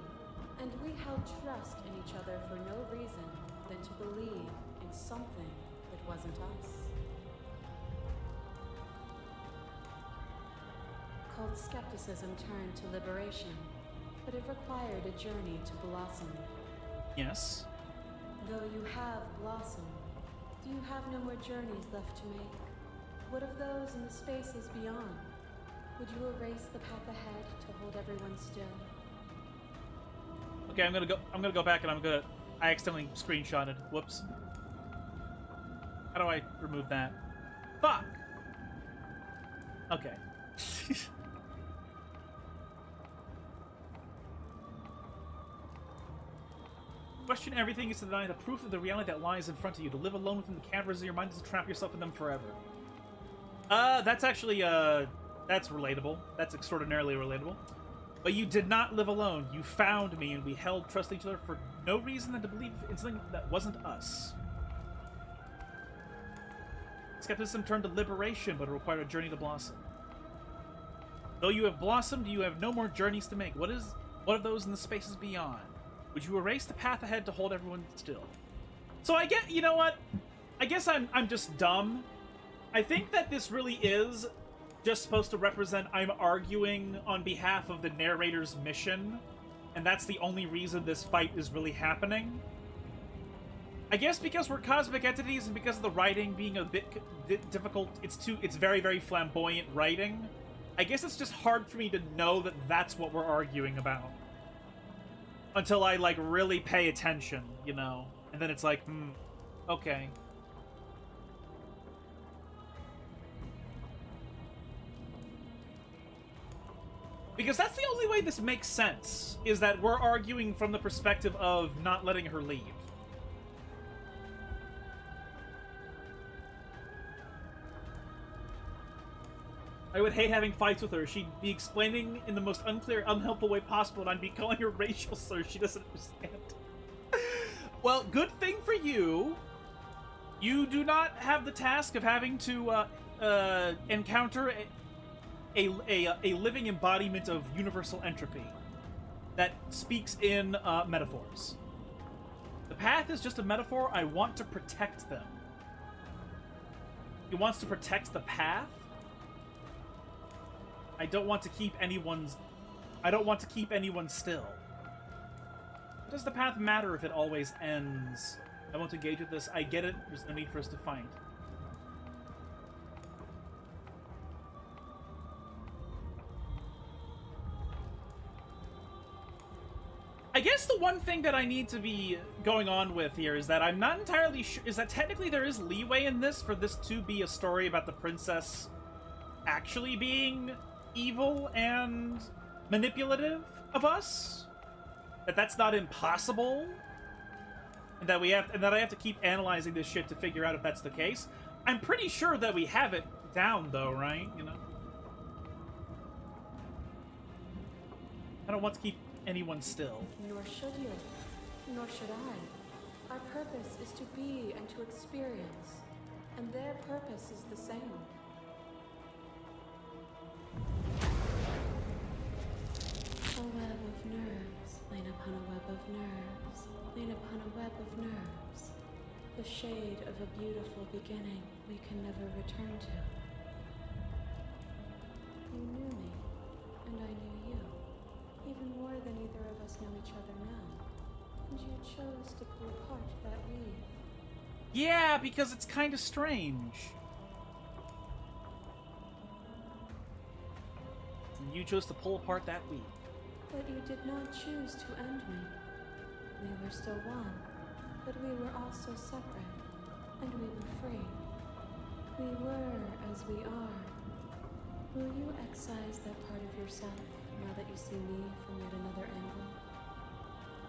and we held trust in each other for no reason than to believe in something that wasn't us. Cold skepticism turned to liberation, but it required a journey to blossom. Yes. Though you have blossomed, do you have no more journeys left to make? What of those in the spaces beyond? Would you erase the path ahead to hold everyone still? Okay, I'm gonna go back and I accidentally screenshotted. Whoops. How do I remove that? Fuck! Okay. Question everything is to deny the proof of the reality that lies in front of you. To live alone within the caverns of your mind is to trap yourself in them forever. That's actually, that's relatable. That's extraordinarily relatable. But you did not live alone. You found me, and we held trust each other for no reason than to believe in something that wasn't us. Skepticism turned to liberation, but it required a journey to blossom. Though you have blossomed, you have no more journeys to make. What of those in the spaces beyond? Would you erase the path ahead to hold everyone still? So I get, you know what? I guess I'm just dumb. I think that this really is just supposed to represent I'm arguing on behalf of the narrator's mission, and that's the only reason this fight is really happening. I guess because we're cosmic entities and because of the writing being a bit difficult, it's very, very flamboyant writing. I guess it's just hard for me to know that that's what we're arguing about. Until I, like, really pay attention, you know? And then it's like, okay. Because that's the only way this makes sense, is that we're arguing from the perspective of not letting her leave. I would hate having fights with her. She'd be explaining in the most unclear, unhelpful way possible, and I'd be calling her racial slurs she doesn't understand. Well, good thing for you. You do not have the task of having to encounter a living embodiment of universal entropy that speaks in metaphors. The path is just a metaphor. I want to protect them. He wants to protect the path. I don't want to keep anyone still. Does the path matter if it always ends? I won't engage with this. I get it. There's no need for us to fight. I guess the one thing that I need to be going on with here is that I'm not entirely sure, is that technically there is leeway in this for this to be a story about the princess actually being evil and manipulative of us, that's not impossible, and that I have to keep analyzing this shit to figure out if that's the case. I'm pretty sure that we have it down though, right? You know, I don't want to keep anyone still. Nor should you, nor should I. Our purpose is to be and to experience, and their purpose is the same. A web of nerves, lain upon a web of nerves, lain upon a web of nerves. The shade of a beautiful beginning we can never return to. You knew me, and I knew you, even more than either of us know each other now. And you chose to pull apart that weave. Yeah, because it's kind of strange. And you chose to pull apart that weave. But you did not choose to end me. We were still one, but we were also separate, and we were free. We were as we are. Will you excise that part of yourself now that you see me from yet another angle?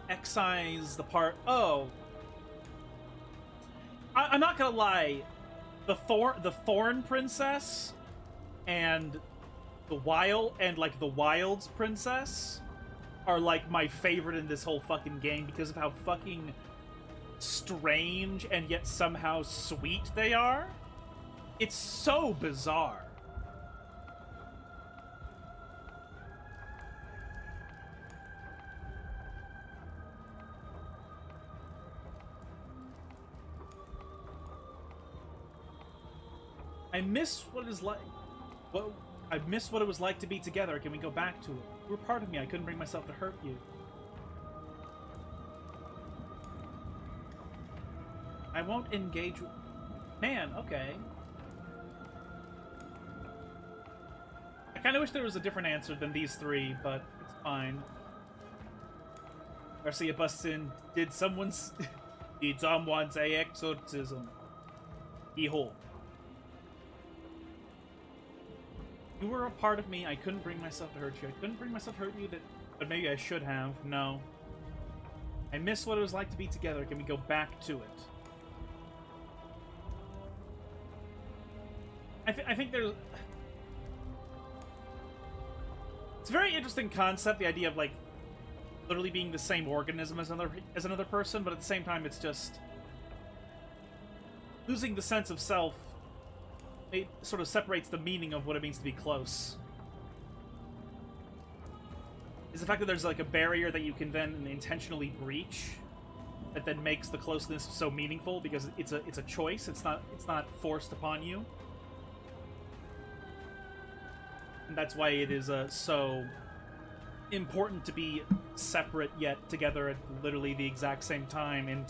Excise the part... Oh. I'm not gonna lie. The Thorn Princess and the Wilds Princess are like my favorite in this whole fucking game because of how fucking strange and yet somehow sweet they are. It's so bizarre. I miss what it is like. Well, I miss what it was like to be together. Can we go back to it? You were part of me. I couldn't bring myself to hurt you. I won't engage with... Man, okay. I kind of wish there was a different answer than these three, but it's fine. Garcia busts in. Did someone say exorcism? Behold. You were a part of me. I couldn't bring myself to hurt you. I couldn't bring myself to hurt you, but maybe I should have. No. I miss what it was like to be together. Can we go back to it? I think there's... It's a very interesting concept, the idea of, like, literally being the same organism as another person, but at the same time, it's just... Losing the sense of self, it sort of separates the meaning of what it means to be close. Is the fact that there's, like, a barrier that you can then intentionally breach that then makes the closeness so meaningful, because it's a choice, it's not forced upon you. And that's why it is so important to be separate yet together at literally the exact same time in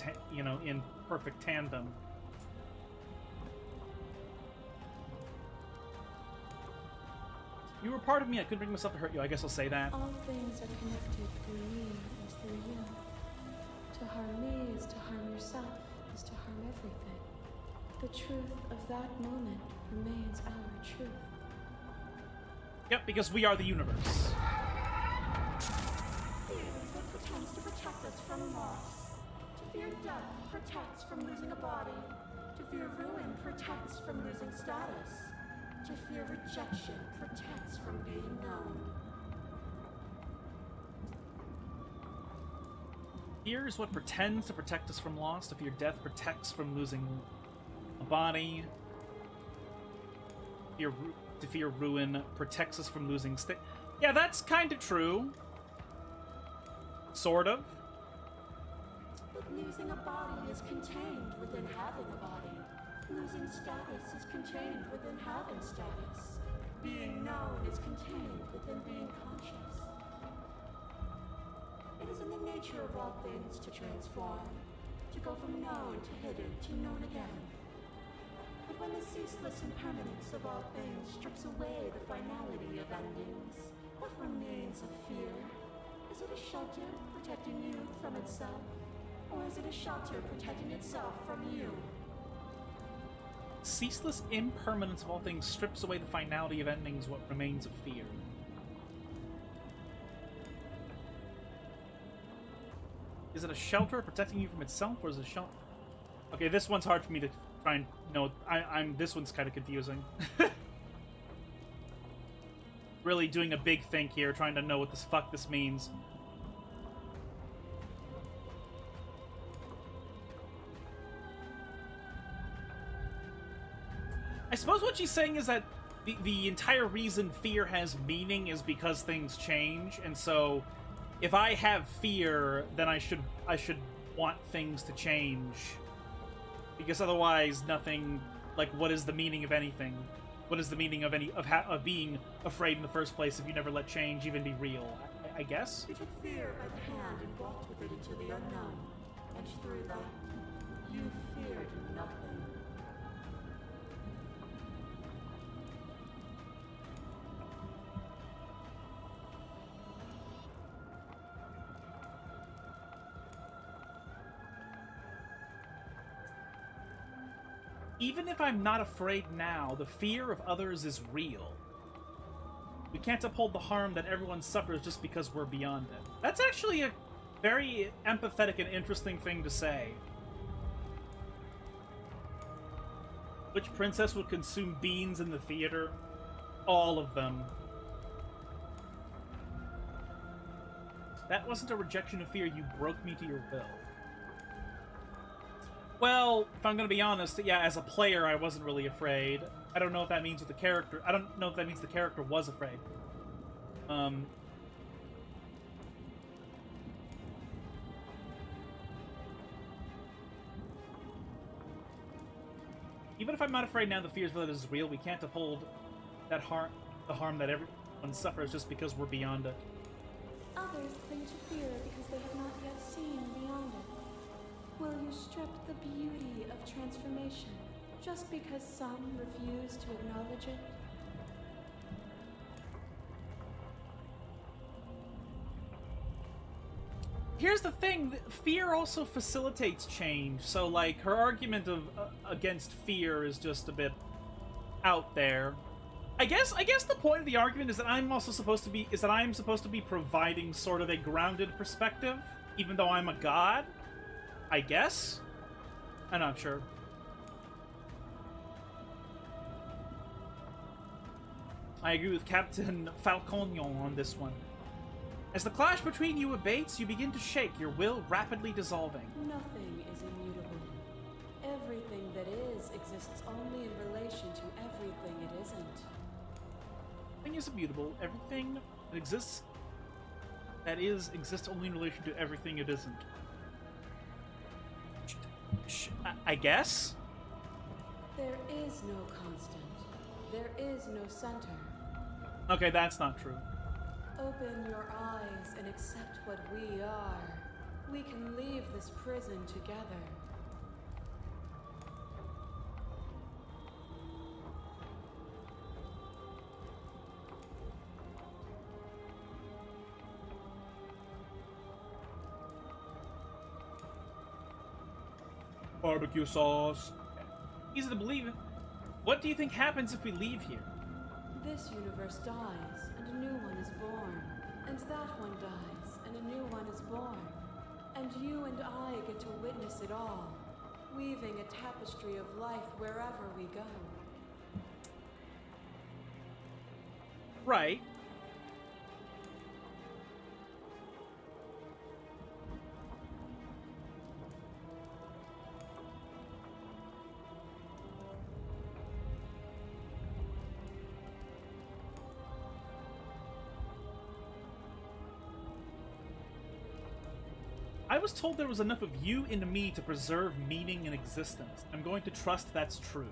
in perfect tandem. You were part of me. I couldn't bring myself to hurt you. I guess I'll say that. All things are connected through me and through you. To harm me is to harm yourself, is to harm everything. The truth of that moment remains our truth. Yep, because we are the universe. Fear that pretends to protect us from loss. To fear death protects from losing a body. To fear ruin protects from losing status. To fear rejection protects from being known. Fear is what pretends to protect us from loss. To fear death protects from losing a body. To fear ruin protects us from losing Yeah, that's kind of true. Sort of. But losing a body is contained within having a body. Losing status is contained within having status. Being known is contained within being conscious. It is in the nature of all things to transform, to go from known to hidden to known again. But when the ceaseless impermanence of all things strips away the finality of endings, what remains of fear? Is it a shelter protecting you from itself? Or is it a shelter protecting itself from you? Ceaseless impermanence of all things strips away the finality of endings. What remains of fear? Is it a shelter protecting you from itself, or is it a shelter? Okay, this one's hard for me to try and know. This one's kind of confusing. Really doing a big think here, trying to know what the fuck this means. I suppose what she's saying is that the entire reason fear has meaning is because things change, and so if I have fear, then I should want things to change, because otherwise nothing. Like, what is the meaning of anything? What is the meaning of of being afraid in the first place if you never let change even be real? I guess. You took fear by the hand and walked with it into the unknown, and through that, you feared nothing. Even if I'm not afraid now, the fear of others is real. We can't uphold the harm that everyone suffers just because we're beyond it. That's actually a very empathetic and interesting thing to say. Which princess would consume beans in the theater? All of them. That wasn't a rejection of fear, you broke me to your will. Well, if I'm gonna be honest, yeah, as a player, I wasn't really afraid. I don't know if that means with the character. I don't know if that means the character was afraid. Even if I'm not afraid now, the fear that is real. We can't uphold that the harm that everyone suffers just because we're beyond it. Others cling to fear because they have not yet seen beyond it. Will you strip the beauty of transformation just because some refuse to acknowledge it? here's the thing: fear also facilitates change. So, like, her argument of against fear is just a bit out there. I guess the point of the argument is that I'm supposed to be providing sort of a grounded perspective, even though I'm a god. I guess. I'm not sure. I agree with Captain Falconion on this one. As the clash between you abates, you begin to shake, your will rapidly dissolving. Nothing is immutable. Everything that is exists only in relation to everything it isn't. Everything is immutable. Everything that exists exists only in relation to everything it isn't. I guess? There is no constant. There is no center. Okay, that's not true. Open your eyes and accept what we are. We can leave this prison together. Barbecue sauce. Easy to believe it. What do you think happens if we leave here? This universe dies, and a new one is born. And that one dies, and a new one is born. And you and I get to witness it all, weaving a tapestry of life wherever we go. Right. I was told there was enough of you in me to preserve meaning in existence. I'm going to trust that's true.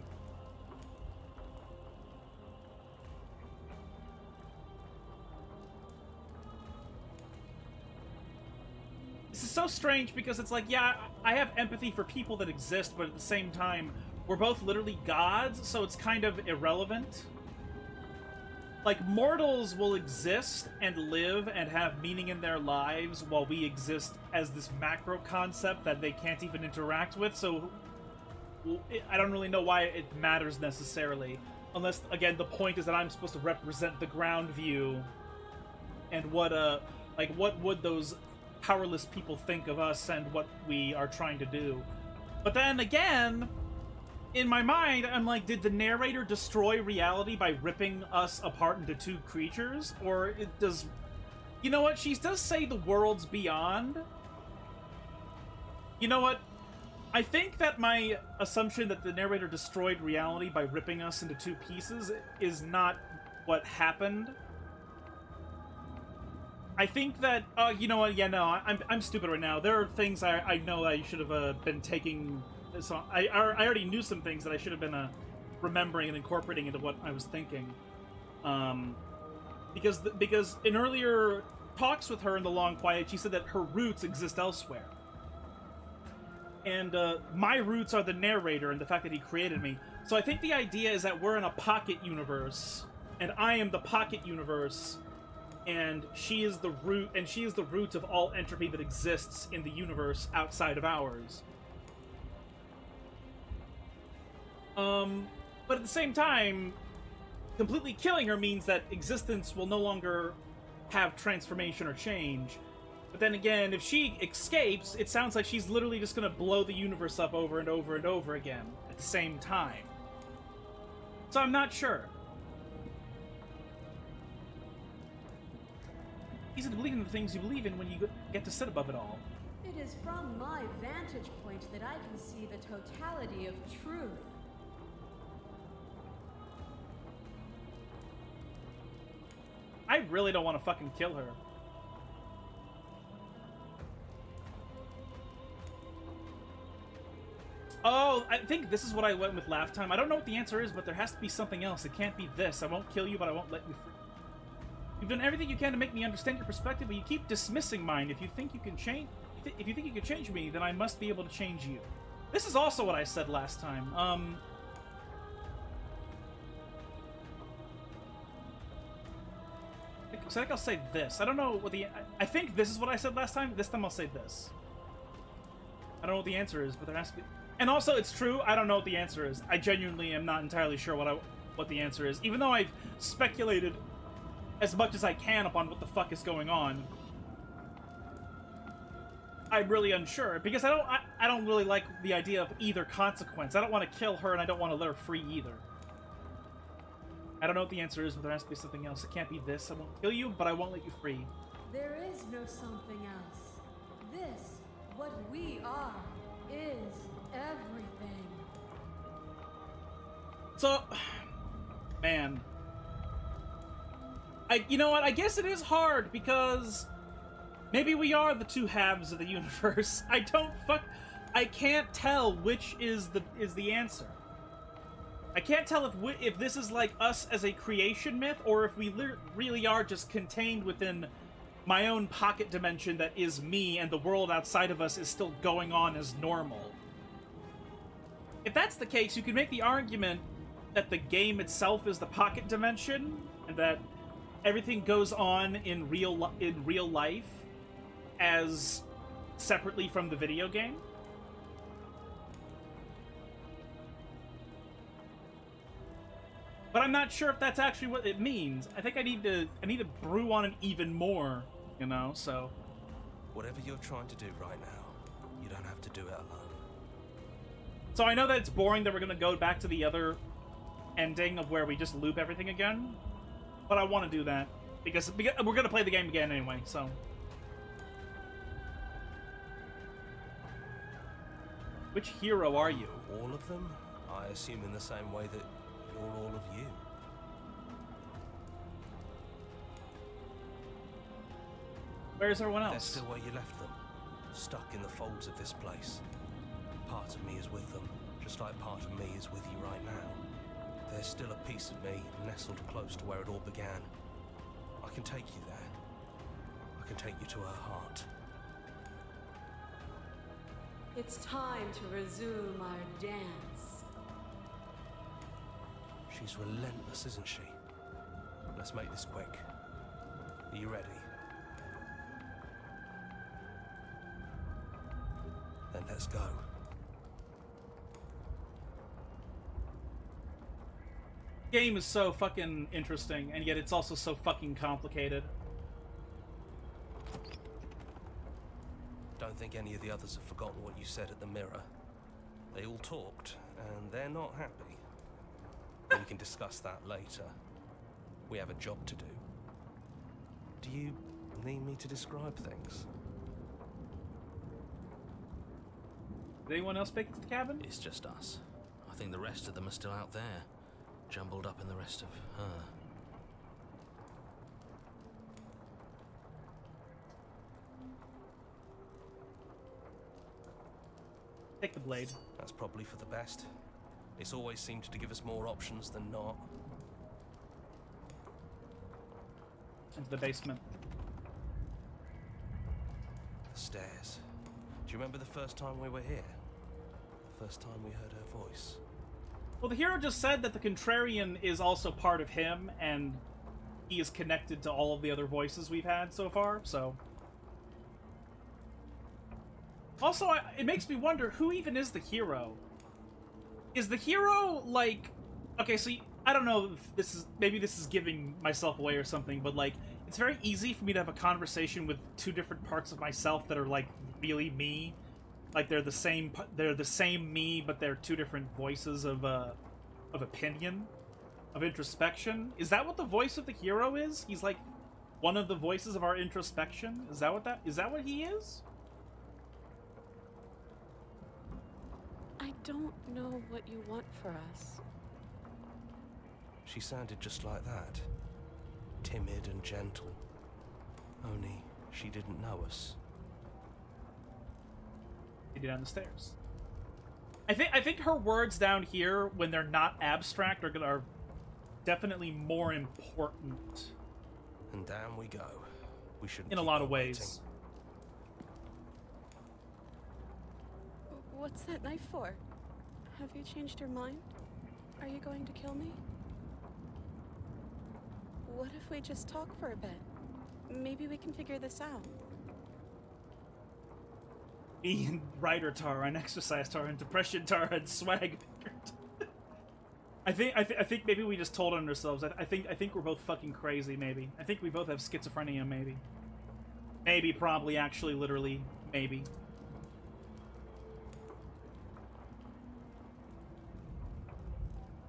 This is so strange because it's like, yeah, I have empathy for people that exist, but at the same time, we're both literally gods, so it's kind of irrelevant. Like, mortals will exist and live and have meaning in their lives while we exist as this macro concept that they can't even interact with, so I don't really know why it matters necessarily. Unless, again, the point is that I'm supposed to represent the ground view and what would those powerless people think of us and what we are trying to do. But then again, in my mind, I'm like, did the narrator destroy reality by ripping us apart into two creatures? Or it does... You know what? She does say the worlds beyond. You know what? I think that my assumption that the narrator destroyed reality by ripping us into two pieces is not what happened. I think that... you know what? Yeah, no, I'm stupid right now. There are things I know I should have been taking... So I already knew some things that I should have been remembering and incorporating into what I was thinking, because in earlier talks with her in the Long Quiet, she said that her roots exist elsewhere, and my roots are the narrator and the fact that he created me. So I think the idea is that we're in a pocket universe, and I am the pocket universe, and she is the root, and she is the root of all entropy that exists in the universe outside of ours. But at the same time, completely killing her means that existence will no longer have transformation or change. But then again, if she escapes, it sounds like she's literally just gonna blow the universe up over and over and over again at the same time. So I'm not sure. Easy to believe in the things you believe in when you get to sit above it all. It is from my vantage point that I can see the totality of truth. I really don't want to fucking kill her. Oh, I think this is what I went with last time. I don't know what the answer is, but there has to be something else. It can't be this. I won't kill you, but I won't let you free. You've done everything you can to make me understand your perspective, but you keep dismissing mine. If you think you can change... If you think you can change me, then I must be able to change you. This is also what I said last time. So I think I'll say this. I don't know what the... I think this is what I said last time. This time I'll say this. I don't know what the answer is, but there has to be... And also, it's true, I don't know what the answer is. I genuinely am not entirely sure what the answer is. Even though I've speculated as much as I can upon what the fuck is going on, I'm really unsure. Because I don't really like the idea of either consequence. I don't want to kill her, and I don't want to let her free either. I don't know what the answer is, but there has to be something else. It can't be this. I won't kill you, but I won't let you free. There is no something else. This, what we are, is everything. So, man. You know what? I guess it is hard, because maybe we are the two halves of the universe. I can't tell which is the answer. I can't tell if this is like us as a creation myth, or if we really are just contained within my own pocket dimension that is me, and the world outside of us is still going on as normal. If that's the case, you can make the argument that the game itself is the pocket dimension, and that everything goes on in real life as separately from the video game. But I'm not sure if that's actually what it means. I think I need to brew on it even more, you know, so. Whatever you're trying to do right now, you don't have to do it alone. So I know that it's boring that we're gonna go back to the other ending of where we just loop everything again, but I want to do that because we're gonna play the game again anyway, so. Which hero are you? All of them? I assume in the same way that you're all of you. Where's everyone else? They're still where you left them, stuck in the folds of this place. Part of me is with them, just like part of me is with you right now. There's still a piece of me nestled close to where it all began. I can take you there. I can take you to her heart. It's time to resume our dance. She's relentless, isn't she? Let's make this quick. Are you ready? Then let's go. Game is so fucking interesting, and yet it's also so fucking complicated. Don't think any of the others have forgotten what you said at the mirror. They all talked, and they're not happy. We can discuss that later. We have a job to do. Do you need me to describe things? Did anyone else make it to the cabin? It's just us. I think the rest of them are still out there, jumbled up in the rest of her. Take the blade. That's probably for the best. It's always seemed to give us more options than not. Into the basement. The stairs. Do you remember the first time we were here? The first time we heard her voice? Well, the hero just said that the Contrarian is also part of him, and he is connected to all of the other voices we've had so far, so... Also, it makes me wonder, who even is the hero? Is the hero, like... Okay, so I don't know if this is... Maybe this is giving myself away or something, but, like, it's very easy for me to have a conversation with two different parts of myself that are, like, really me. Like, they're the same me, but they're two different voices of opinion, of introspection. Is that what the voice of the hero is? He's, like, one of the voices of our introspection? Is that what he is? I don't know what you want for us. She sounded just like that. Timid and gentle. Only she didn't know us. Down the stairs. I think her words down here, when they're not abstract, are definitely more important. And down we go. We shouldn't. In a lot of ways. What's that knife for? Have you changed your mind? Are you going to kill me? What if we just talk for a bit? Maybe we can figure this out. Me and Writer Tara and Exercise Tara and Depression Tara and Swag Picker. I think maybe we just told on ourselves. I think we're both fucking crazy. Maybe I think we both have schizophrenia. Maybe probably actually literally maybe.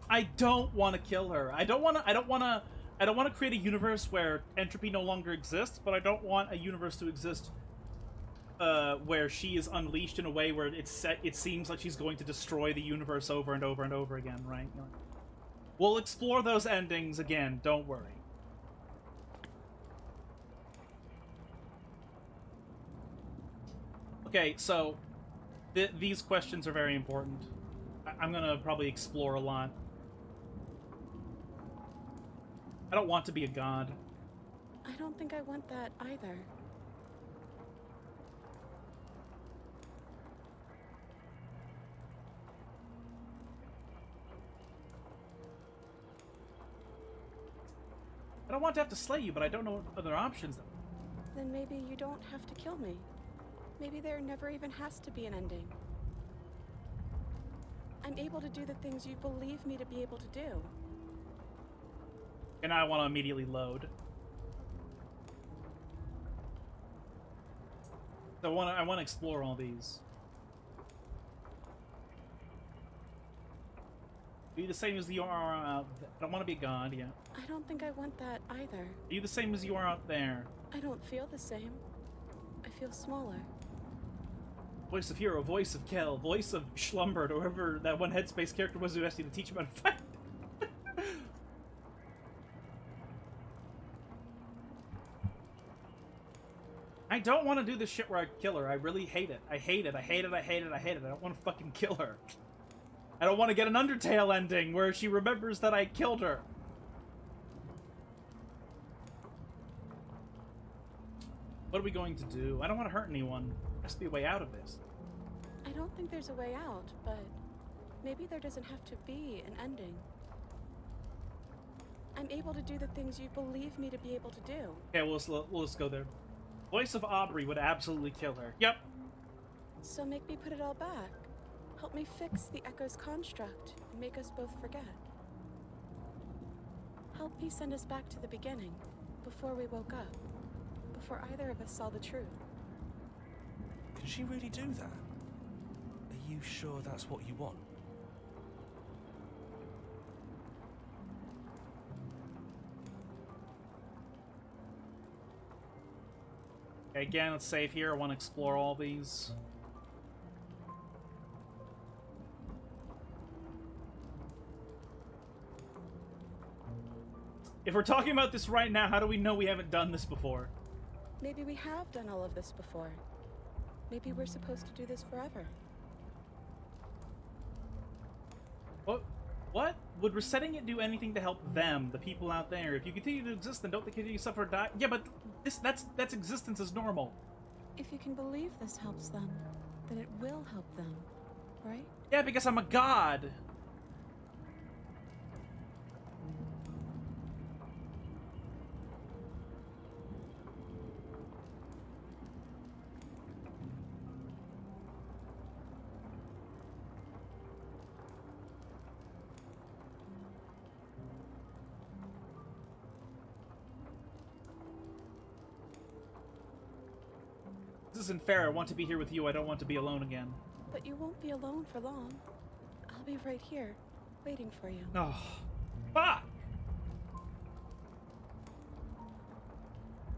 I don't want to kill her. I don't want to create a universe where entropy no longer exists, but I don't want a universe to exist where she is unleashed in a way where it seems like she's going to destroy the universe over and over and over again, right? You know, we'll explore those endings again, don't worry. Okay, so these questions are very important. I'm gonna probably explore a lot. I don't want to be a god. I don't think I want that either. I don't want to have to slay you, but I don't know what other options. Then maybe you don't have to kill me. Maybe there never even has to be an ending. I'm able to do the things you believe me to be able to do. And I want to immediately load. So I want to explore all these. Are you the same as you are out there? I don't want to be a god, yeah. I don't think I want that either. Are you the same as you are out there? I don't feel the same. I feel smaller. Voice of Hero, voice of Kel, voice of Schlumbert, or whoever that one Headspace character was who asked you to teach him how to fight. I don't want to do this shit where I kill her. I really hate it. I hate it. I hate it. I hate it. I hate it. I don't want to fucking kill her. I don't want to get an Undertale ending where she remembers that I killed her. What are we going to do? I don't want to hurt anyone. There has to be a way out of this. I don't think there's a way out, but maybe there doesn't have to be an ending. I'm able to do the things you believe me to be able to do. Okay, we'll just go there. Voice of Aubrey would absolutely kill her. Yep. So make me put it all back. Help me fix the Echo's construct and make us both forget. Help me send us back to the beginning, before we woke up, before either of us saw the truth. Can she really do that? Are you sure that's what you want? Okay, again, let's save here. I want to explore all these. If we're talking about this right now, how do we know we haven't done this before? Maybe we have done all of this before. Maybe we're supposed to do this forever. What? Would resetting it do anything to help them, the people out there? If you continue to exist, then don't they continue to suffer or die? Yeah, but that's existence as normal. If you can believe this helps them, then it will help them, right? Yeah, because I'm a god. This isn't fair. I want to be here with you. I don't want to be alone again. But you won't be alone for long. I'll be right here, waiting for you. Oh, fuck!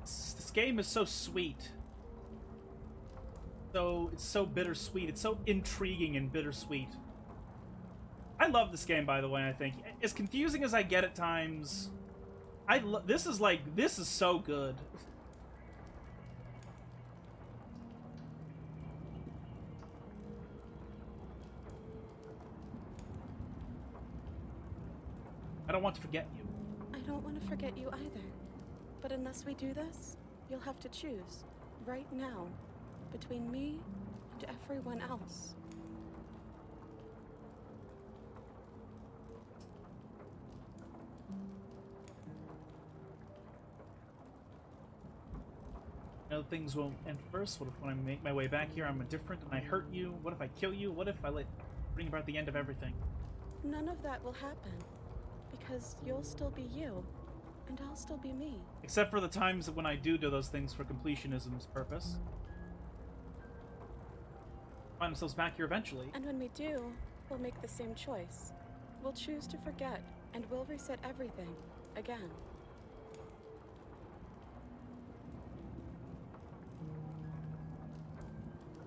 This game is so sweet. It's so bittersweet. It's so intriguing and bittersweet. I love this game, by the way. I think as confusing as I get at times, this is so good. I don't want to forget you. I don't want to forget you either. But unless we do this, you'll have to choose, right now, between me and everyone else. No, things won't end first. What if when I make my way back here, I'm different and I hurt you? What if I kill you? What if I bring about the end of everything? None of that will happen, because you'll still be you, and I'll still be me. Except for the times when I do those things for completionism's purpose. Find ourselves back here eventually. And when we do, we'll make the same choice. We'll choose to forget, and we'll reset everything, again.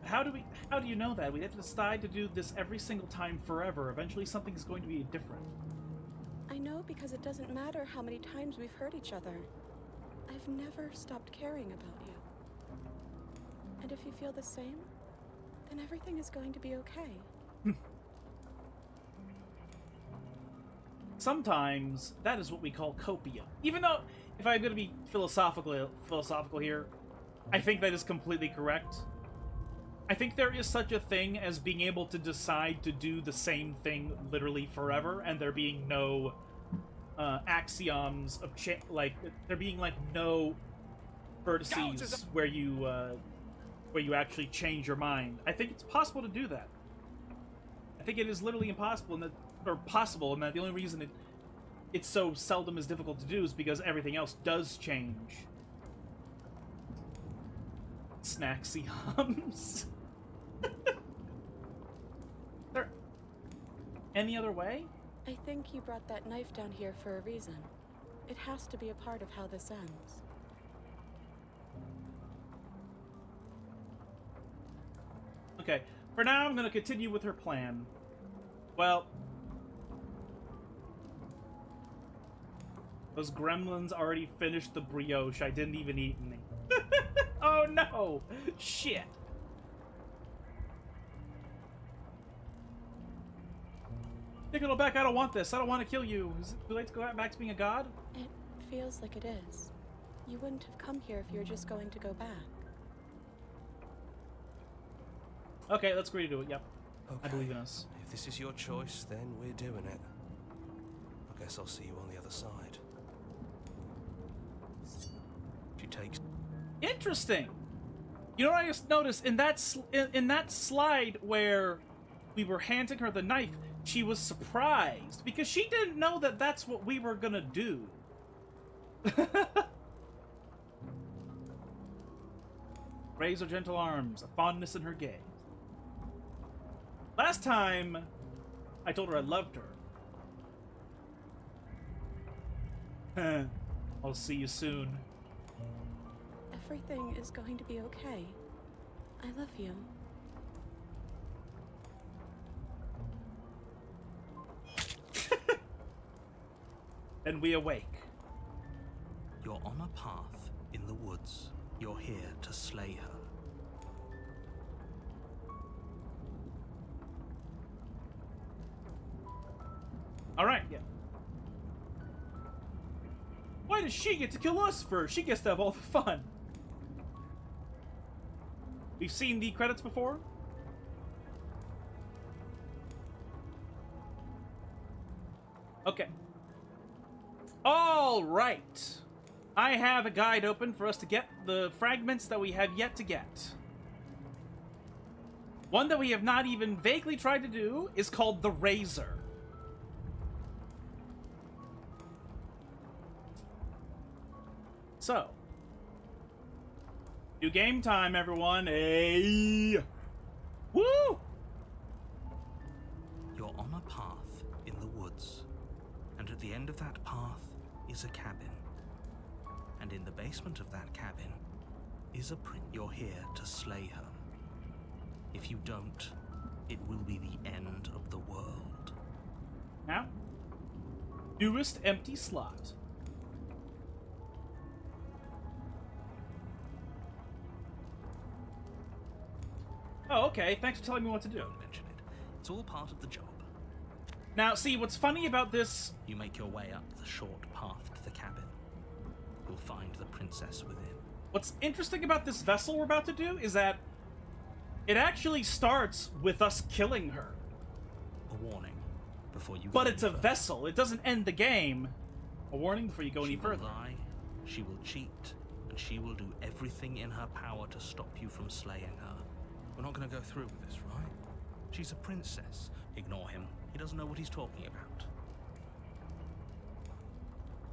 How do you know that? We have to decide to do this every single time forever. Eventually something's going to be different. I know because it doesn't matter how many times we've hurt each other. I've never stopped caring about you. And if you feel the same, then everything is going to be okay. Sometimes that is what we call copium. Even though, if I'm going to be philosophical here, I think that is completely correct. I think there is such a thing as being able to decide to do the same thing literally forever, and there being no axioms of there being like no vertices where you actually change your mind. I think it's possible to do that. I think it is literally impossible, possible, and that the only reason it's so seldom is difficult to do is because everything else does change. Snaxiums. There any other way? I think you brought that knife down here for a reason. It has to be a part of how this ends. Okay, for now I'm gonna continue with her plan. Well, those gremlins already finished the brioche. I didn't even eat any. Oh no! Shit! Take it all back. I don't want this. I don't want to kill you. Is it too late to go back to being a god? It feels like it is. You wouldn't have come here if you were just going to go back. Okay, let's agree to do it. Yep. Okay. I believe in us. If this is your choice, then we're doing it. I guess I'll see you on the other side. She takes... Interesting. You know what I just noticed? In that in that slide where we were handing her the knife, she was surprised because she didn't know that that's what we were gonna do. Raise her gentle arms, a fondness in her gaze. Last time, I told her I loved her. I'll see you soon. Everything is going to be okay. I love you. And we awake. You're on a path in the woods. You're here to slay her. Alright, yeah. Why does she get to kill us first? She gets to have all the fun. We've seen the credits before. Okay. All right. I have a guide open for us to get the fragments that we have yet to get. One that we have not even vaguely tried to do is called the Razor. So, new game time, everyone. Hey! Woo! You're on a path in the woods, and at the end of that path is a cabin. And in the basement of that cabin is a prince. You're here to slay her. If you don't, it will be the end of the world. Now, newest empty slot. Oh, okay. Thanks for telling me what to do. Don't mention it. It's all part of the job. Now, see, what's funny about this... You make your way up the short path to the cabin. You'll find the princess within. What's interesting about this vessel we're about to do is that it actually starts with us killing her. A warning before you But go it's any a further. vessel. It doesn't end the game. A warning before you go any She will further. lie, she will cheat, and and she will do everything in her power to stop you from slaying her. We're not going to go through with this, right? She's a princess. Ignore him. He doesn't know what he's talking about.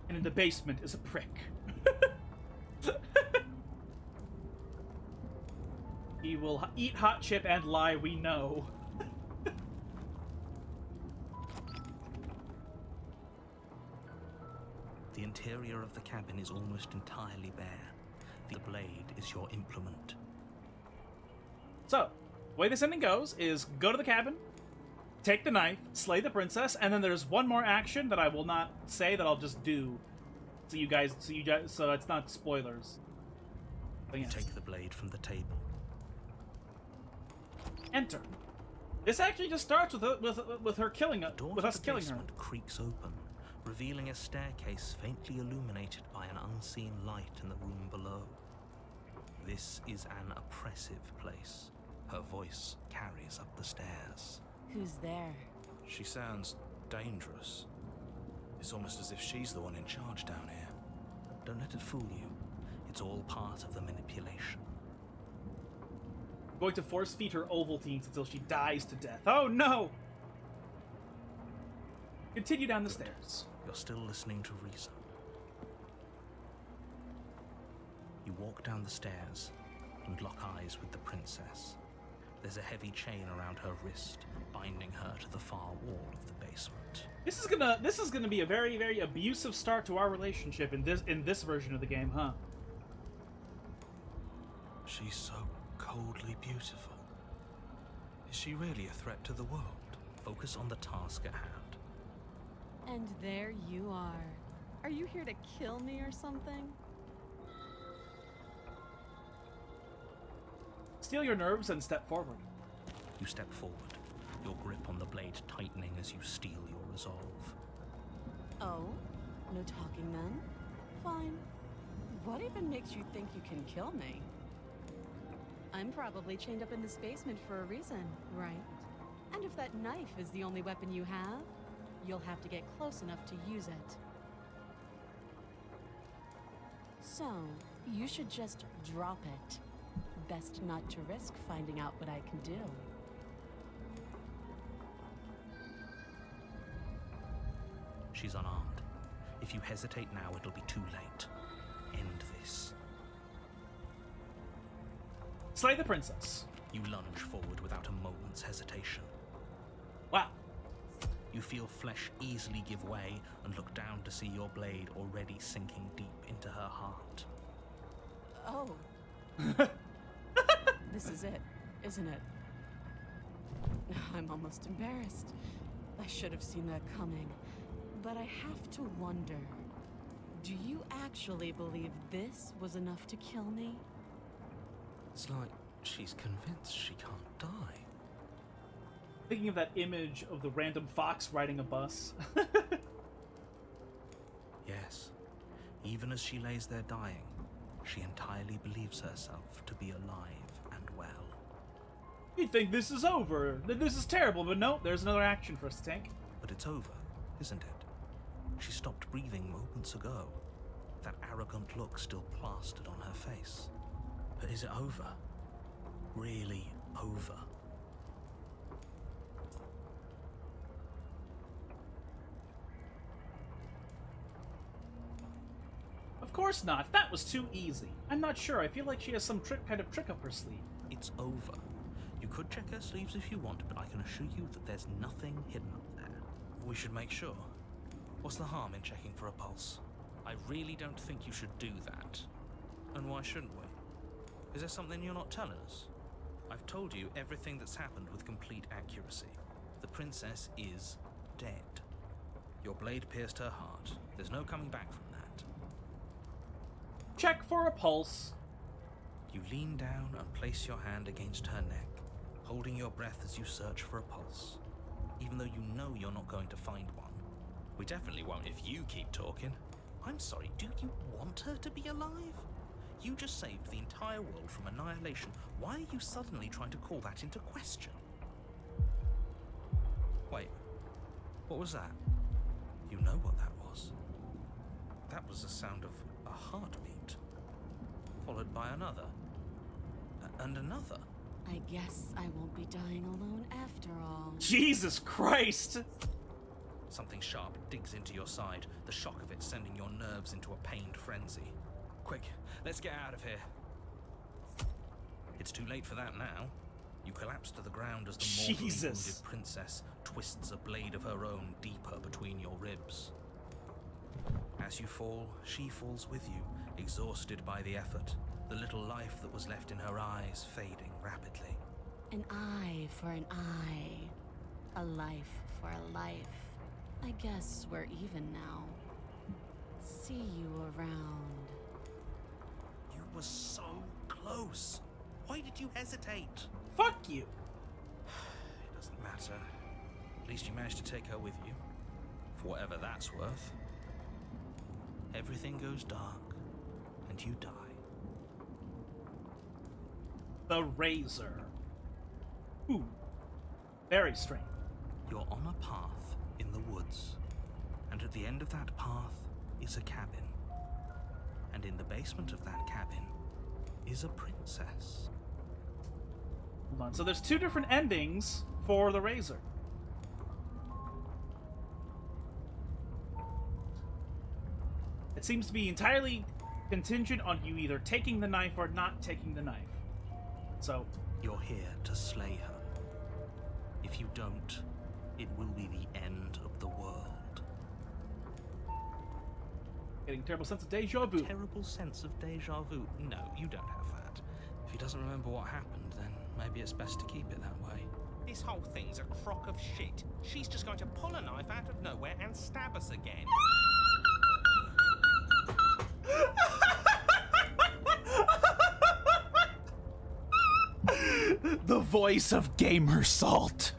And in the basement is a prick. He will eat hot chip and lie, we know. The interior of the cabin is almost entirely bare. The blade is your implement. So, the way this ending goes is go to the cabin, take the knife, slay the princess, and then there's one more action that I will not say that I'll just do. So it's not spoilers. But yeah. Take the blade from the table. Enter. This actually just starts with her killing The door with to us the killing her. basement creaks open, revealing a staircase faintly illuminated by an unseen light in the room below. This is an oppressive place. Her voice carries up the stairs. Who's there? She sounds dangerous. It's almost as if she's the one in charge down here. Don't let it fool you. It's all part of the manipulation. I'm going to force feed her Ovaltines until she dies to death. Oh no! Continue down the stairs. You're still listening to reason. You walk down the stairs and lock eyes with the princess. There's a heavy chain around her wrist, binding her to the far wall of the basement. This is gonna be a very, very abusive start to our relationship in this version of the game, huh? She's so coldly beautiful. Is she really a threat to the world? Focus on the task at hand. And there you are. Are you here to kill me or something? Steel your nerves and step forward. You step forward, your grip on the blade tightening as you steel your resolve. Oh? No talking then? Fine. What even makes you think you can kill me? I'm probably chained up in this basement for a reason, right? And if that knife is the only weapon you have, you'll have to get close enough to use it. So, you should just drop it. Best not to risk finding out what I can do. She's unarmed. If you hesitate now, it'll be too late. End this. Slay the princess. You lunge forward without a moment's hesitation. Wow. You feel flesh easily give way and look down to see your blade already sinking deep into her heart. Oh. This is it, isn't it? I'm almost embarrassed. I should have seen that coming. But I have to wonder, do you actually believe this was enough to kill me? It's like she's convinced she can't die. Thinking of that image of the random fox riding a bus. Yes. Even as she lays there dying, she entirely believes herself to be alive and well. You think this is over, that this is terrible, but no, there's another action for us to take. But it's over, isn't it? She stopped breathing moments ago. That arrogant look still plastered on her face. But is it over? Really over? Of course not. That was too easy. I'm not sure. I feel like she has some kind of trick up her sleeve. It's over. You could check her sleeves if you want, but I can assure you that there's nothing hidden up there. We should make sure. What's the harm in checking for a pulse? I really don't think you should do that. And why shouldn't we? Is there something you're not telling us? I've told you everything that's happened with complete accuracy. The princess is dead. Your blade pierced her heart. There's no coming back from that. Check for a pulse. You lean down and place your hand against her neck, holding your breath as you search for a pulse, even though you know you're not going to find one. We definitely won't if you keep talking. I'm sorry, do you want her to be alive? You just saved the entire world from annihilation. Why are you suddenly trying to call that into question? Wait, what was that? You know what that was. That was the sound of a heartbeat. followed by another. And another. I guess I won't be dying alone after all. Jesus Christ! Something sharp digs into your side, the shock of it sending your nerves into a pained frenzy. Quick, let's get out of here. It's too late for that now. You collapse to the ground as the mortally wounded princess twists a blade of her own deeper between your ribs. As you fall, she falls with you, exhausted by the effort, the little life that was left in her eyes fading rapidly. An eye for an eye. A life for a life. I guess we're even now. See you around. You were so close. Why did you hesitate? Fuck you! It doesn't matter. At least you managed to take her with you. For whatever that's worth. Everything goes dark, and you die. The Razor. Ooh. Very strange. You're on a path in the woods, and at the end of that path is a cabin. And in the basement of that cabin is a princess. Hold on. So there's two different endings for the Razor. It seems to be entirely contingent on you either taking the knife or not taking the knife. So you're here to slay her. If you don't, it will be the end of the world. Getting a terrible sense of deja vu. Terrible sense of deja vu? No, you don't have that. If he doesn't remember what happened, then maybe it's best to keep it that way. This whole thing's a crock of shit. She's just going to pull a knife out of nowhere and stab us again. The voice of Gamer Salt.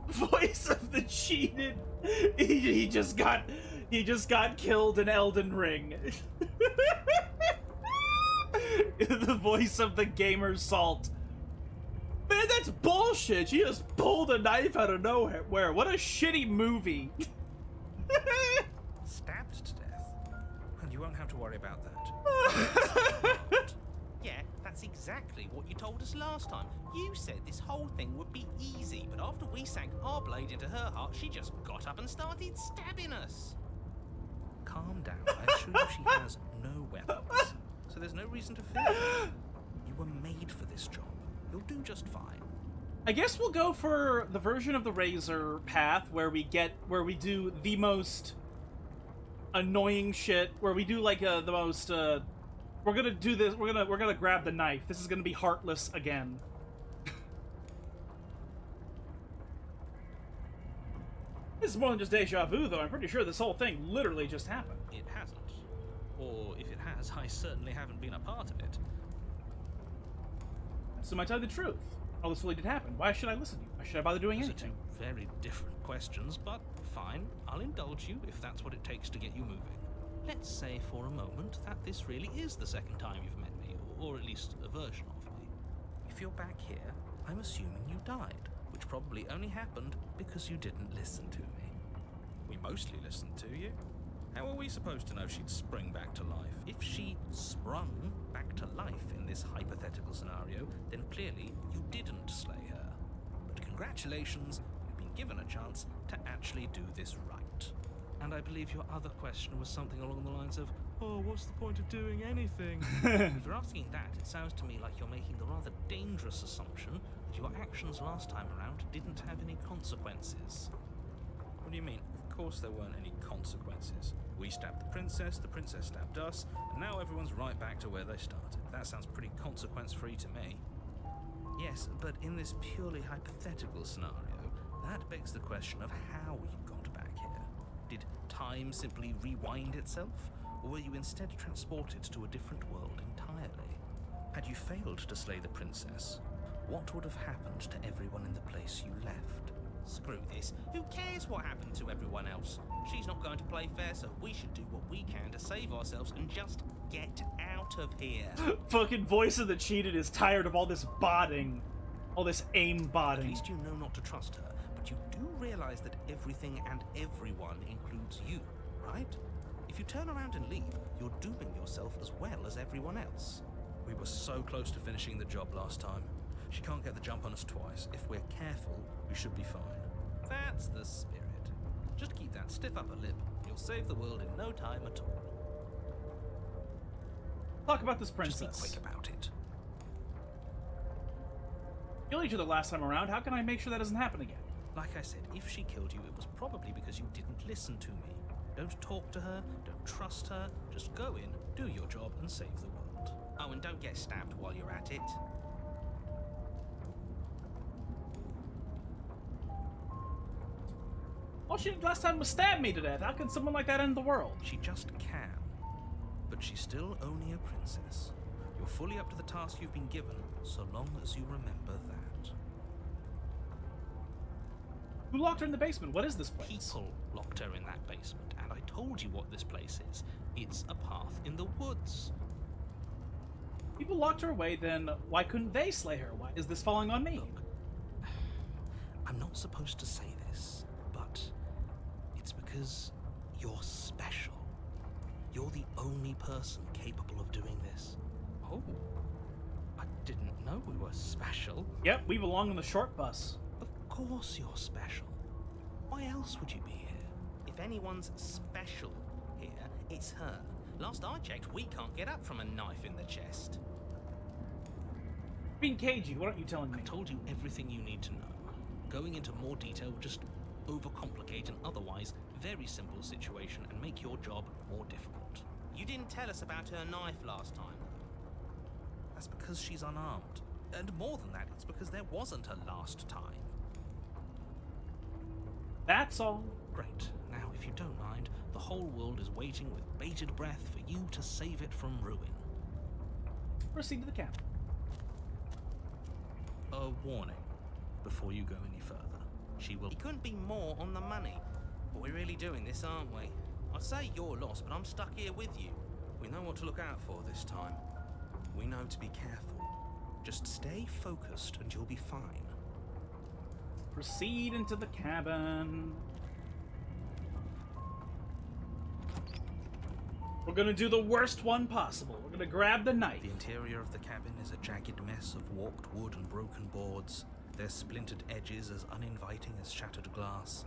Voice of the cheated. He just got killed in Elden Ring. The voice of the Gamer Salt. Man, that's bullshit. She just pulled a knife out of nowhere. What a shitty movie. Stabbed to death? And you won't have to worry about that. Yeah, that's exactly what you told us last time. You said this whole thing would be easy, but after we sank our blade into her heart, she just got up and started stabbing us. Calm down. I assure you she has no weapons, so there's no reason to fear her. You were made for this job. You'll do just fine. I guess we'll go for the version of the Razor path where we do the most annoying shit, where we do like the most we're gonna do this, we're gonna grab the knife. This is gonna be heartless again. This is more than just deja vu, though. I'm pretty sure this whole thing literally just happened. It hasn't. Or if it has, I certainly haven't been a part of it. So I tell you the truth. All this really did happen. Why should I listen to you? Why should I bother doing Those anything? are two very different questions, but fine. I'll indulge you if that's what it takes to get you moving. Let's say for a moment that this really is the second time you've met me, or at least a version of me. If you're back here, I'm assuming you died, which probably only happened because you didn't listen to me. We mostly listened to you. How are we supposed to know she'd spring back to life? If she sprung back to life in this hypothetical scenario, then clearly you didn't slay her. But congratulations, you've been given a chance to actually do this right. And I believe your other question was something along the lines of, oh, what's the point of doing anything? If you're asking that, it sounds to me like you're making the rather dangerous assumption that your actions last time around didn't have any consequences. What do you mean? Of course there weren't any consequences. We stabbed the princess stabbed us, and now everyone's right back to where they started. That sounds pretty consequence-free to me. Yes, but in this purely hypothetical scenario, that begs the question of how you got back here. Did time simply rewind itself, or were you instead transported to a different world entirely? Had you failed to slay the princess, what would have happened to everyone in the place you left? Screw this. Who cares what happened to everyone else? She's not going to play fair, so we should do what we can to save ourselves and just get out of here. Fucking voice of the cheated is tired of all this botting. All this aim botting. At least you know not to trust her, but you do realize that everything and everyone includes you. right? If you turn around and leave, you're dooming yourself as well as everyone else. We were so close to finishing the job last time. She can't get the jump on us twice. If we're careful, we should be fine. That's the spirit. Just keep that stiff upper lip. You'll save the world in no time at all. Talk about this Just princess. be quick about it. Killed each other last time around. How can I make sure that doesn't happen again? Like I said, if she killed you, it was probably because you didn't listen to me. Don't talk to her, don't trust her, just go in, do your job, and save the world. Oh, and don't get stabbed while you're at it. All she did last time was stab me to death. How can someone like that end the world? She just can. But she's still only a princess. You're fully up to the task you've been given, so long as you remember that. Who locked her in the basement? What is this place? People locked her in that basement, and I told you what this place is. It's a path in the woods. People locked her away, then why couldn't they slay her? Why is this falling on me? Look, I'm not supposed to say this, but it's because you're special. You're the only person capable of doing this. Oh, I didn't know we were special. Yep, we belong on the short bus. Of course you're special. Why else would you be here? If anyone's special here, it's her. Last I checked, we can't get up from a knife in the chest. Being cagey, what aren't you telling me? I've told you everything you need to know. Going into more detail would just overcomplicate an otherwise very simple situation and make your job more difficult. You didn't tell us about her knife last time. That's because she's unarmed. And more than that, it's because there wasn't a last time. That's all. Great. Now, if you don't mind, the whole world is waiting with bated breath for you to save it from ruin. Proceed to the camp. A warning before you go any further. She will. He couldn't be more on the money. But we're really doing this, aren't we? I'd say you're lost, but I'm stuck here with you. We know what to look out for this time. We know to be careful. Just stay focused and you'll be fine. Proceed into the cabin. We're gonna do the worst one possible. We're gonna grab the knife. The interior of the cabin is a jagged mess of warped wood and broken boards, their splintered edges as uninviting as shattered glass.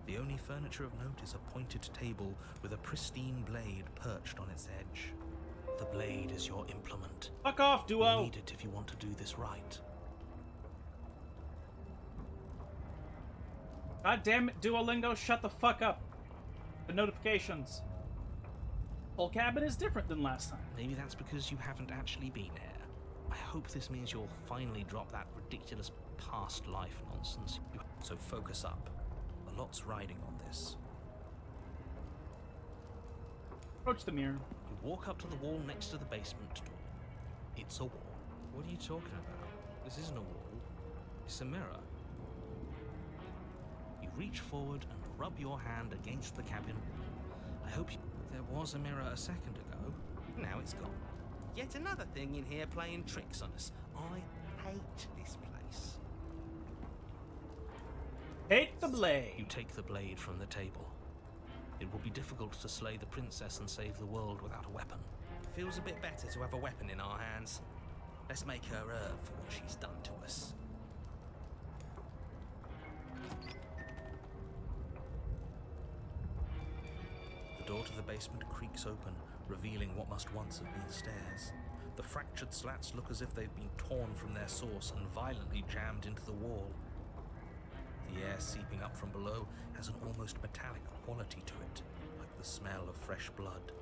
The only furniture of note is a pointed table with a pristine blade perched on its edge. The blade is your implement. Fuck off, Duo! You need it if you want to do this right. God damn it, Duolingo, shut the fuck up. The notifications. Whole cabin is different than last time. Maybe that's because you haven't actually been here. I hope this means you'll finally drop that ridiculous past life nonsense. So focus up. A lot's riding on this. Approach the mirror. You walk up to the wall next to the basement door. It's a wall. What are you talking about? This isn't a wall. It's a mirror. You reach forward and rub your hand against the cabin wall. I hope you... There was a mirror a second ago. Now it's gone. Yet another thing in here playing tricks on us. I hate this place. Take the blade. You take the blade from the table. It will be difficult to slay the princess and save the world without a weapon. Feels a bit better to have a weapon in our hands. Let's make her earn for what she's done to us. The door to the basement creaks open, revealing what must once have been stairs. The fractured slats look as if they've been torn from their source and violently jammed into the wall. The air seeping up from below has an almost metallic quality to it, like the smell of fresh blood.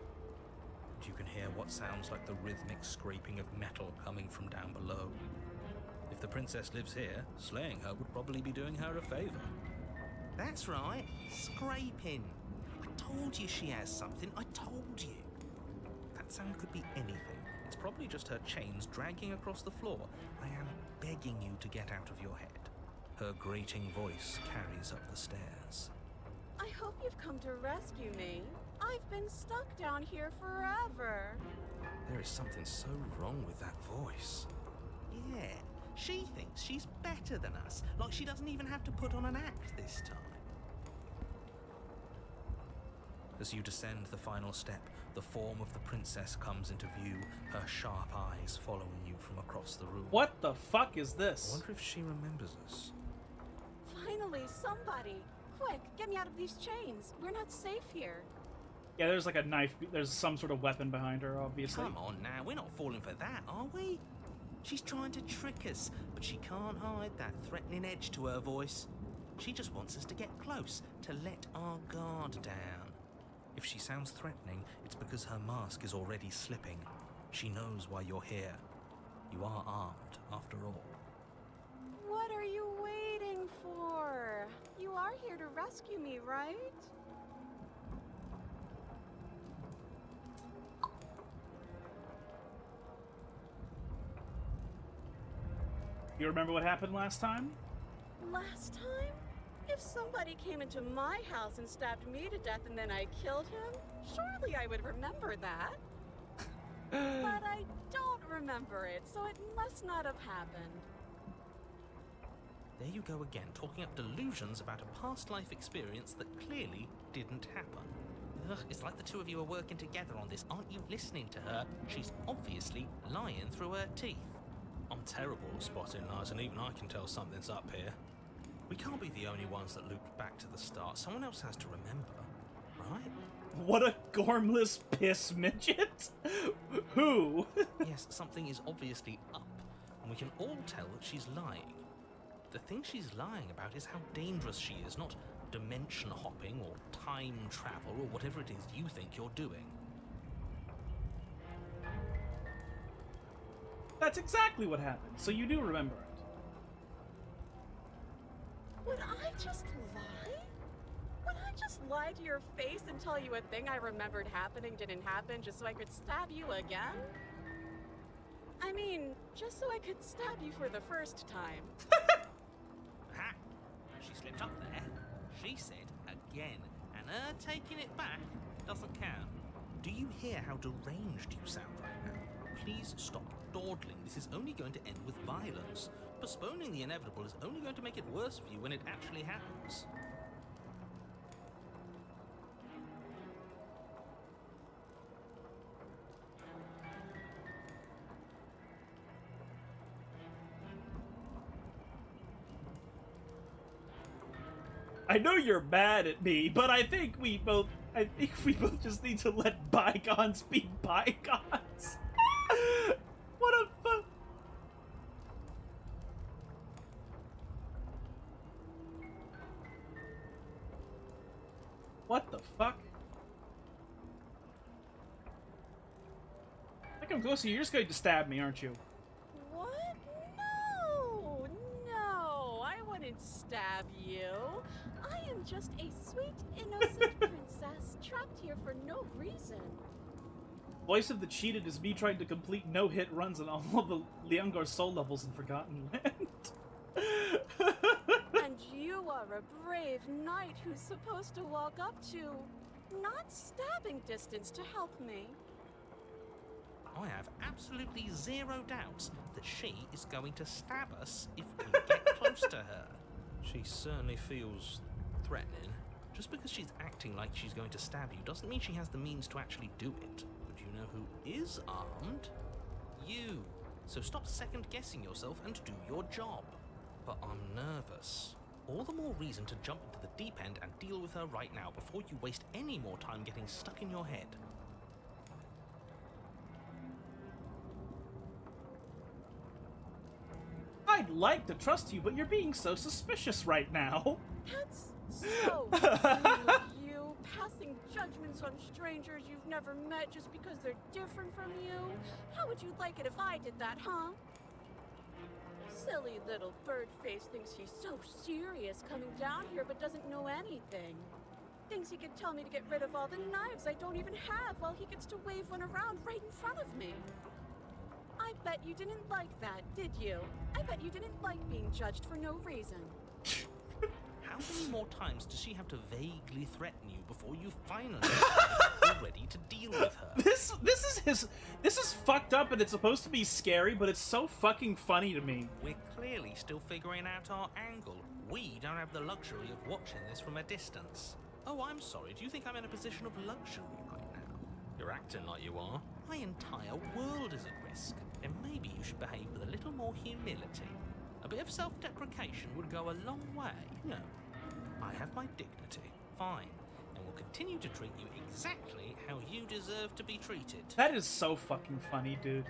And you can hear what sounds like the rhythmic scraping of metal coming from down below. If the princess lives here, slaying her would probably be doing her a favor. That's right, scraping. I told you she has something, I told you. That sound could be anything. It's probably just her chains dragging across the floor. I am begging you to get out of your head. Her grating voice carries up the stairs. I hope you've come to rescue me. I've been stuck down here forever. There is something so wrong with that voice. Yeah, she thinks she's better than us, like she doesn't even have to put on an act this time. As you descend the final step, the form of the princess comes into view, her sharp eyes following you from across the room. What the fuck is I this? wonder if she remembers us. Finally, somebody! Quick, get me out of these chains. We're not safe here. Yeah, there's like a knife. There's some sort of weapon behind her, obviously. Come on now, we're not falling for that, are we? She's trying to trick us, but she can't hide that threatening edge to her voice. She just wants us to get close, to let our guard down. If she sounds threatening, it's because her mask is already slipping. She knows why you're here. You are armed, after all. What are you waiting for? You are here to rescue me, right? You remember what happened last time? Last time? If somebody came into my house and stabbed me to death and then I killed him, surely I would remember that. But I don't remember it, so it must not have happened. There you go again, talking up delusions about a past life experience that clearly didn't happen. Ugh, it's like the two of you are working together on this. Aren't you listening to her? She's obviously lying through her teeth. I'm terrible at spotting lies, and even I can tell something's up here. We can't be the only ones that looped back to the start. Someone else has to remember, right? What a gormless piss midget! Who? Yes, something is obviously up, and we can all tell that she's lying. The thing she's lying about is how dangerous she is, not dimension hopping or time travel or whatever it is you think you're doing. That's exactly what happened, so you do remember it. Would I just lie? Would I just lie to your face and tell you a thing I remembered happening didn't happen just so I could stab you again? I mean, just so I could stab you for the first time. Ha! She slipped up there. She said again, and her taking it back doesn't count. Do you hear how deranged you sound right now? Please stop dawdling. This is only going to end with violence. Postponing the inevitable is only going to make it worse for you when it actually happens. I know you're mad at me, but I think we both just need to let bygones be bygones. What a fuck. What the fuck? I come closer, you're just going to stab me, aren't you? What? No! No! I wouldn't stab you. I am just a sweet, innocent princess trapped here for no reason. Voice of the cheated is me trying to complete no-hit runs on all of the Leongar soul levels in Forgotten Land. And you are a brave knight who's supposed to walk up to not stabbing distance to help me. I have absolutely zero doubts that she is going to stab us if we get close to her. She certainly feels threatening. Just because she's acting like she's going to stab you doesn't mean she has the means to actually do it. But you know who is armed? You. So stop second-guessing yourself and do your job. But I'm nervous. All the more reason to jump into the deep end and deal with her right now before you waste any more time getting stuck in your head. I'd like to trust you, but you're being so suspicious right now. That's so rude of you, passing judgments on strangers you've never met just because they're different from you. How would you like it if I did that, huh? Silly little bird face thinks he's so serious coming down here but doesn't know anything. Thinks he could tell me to get rid of all the knives I don't even have while he gets to wave one around right in front of me. I bet you didn't like that, did you? I bet you didn't like being judged for no reason. How many more times does she have to vaguely threaten you before you finally are ready to deal with her? This is fucked up and it's supposed to be scary, but it's so fucking funny to me. We're clearly still figuring out our angle. We don't have the luxury of watching this from a distance. Oh, I'm sorry. Do you think I'm in a position of luxury right now? You're acting like you are. My entire world is at risk, and maybe you should behave with a little more humility. A bit of self-deprecation would go a long way. No, I have my dignity. Fine. And will continue to treat you exactly how you deserve to be treated. That is so fucking funny, dude.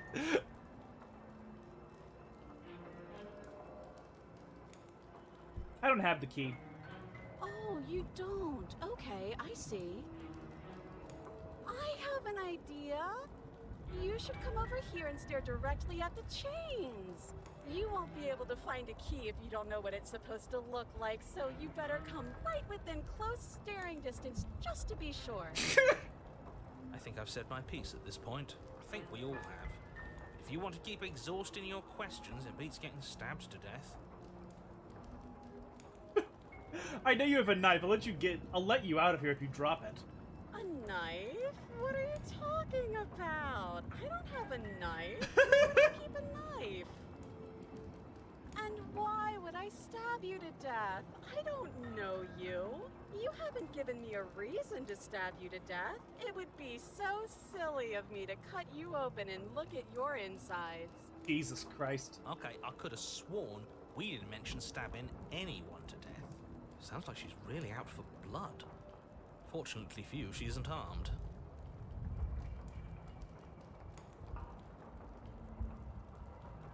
I don't have the key. Oh, you don't? Okay, I see. I have an idea. You should come over here and stare directly at the chains. You won't be able to find a key if you don't know what it's supposed to look like, so you better come right within close staring distance just to be sure. I think I've said my piece at this point. I think we all have. If you want to keep exhausting your questions, it beats getting stabbed to death. I know you have a knife. I'll let you out of here if you drop it. A knife? What are you talking about? I don't have a knife. Where do you keep a knife? And why would I stab you to death? I don't know you. You haven't given me a reason to stab you to death. It would be so silly of me to cut you open and look at your insides. Jesus Christ. Okay, I could have sworn we didn't mention stabbing anyone to death. Sounds like she's really out for blood. Fortunately for you, she isn't armed.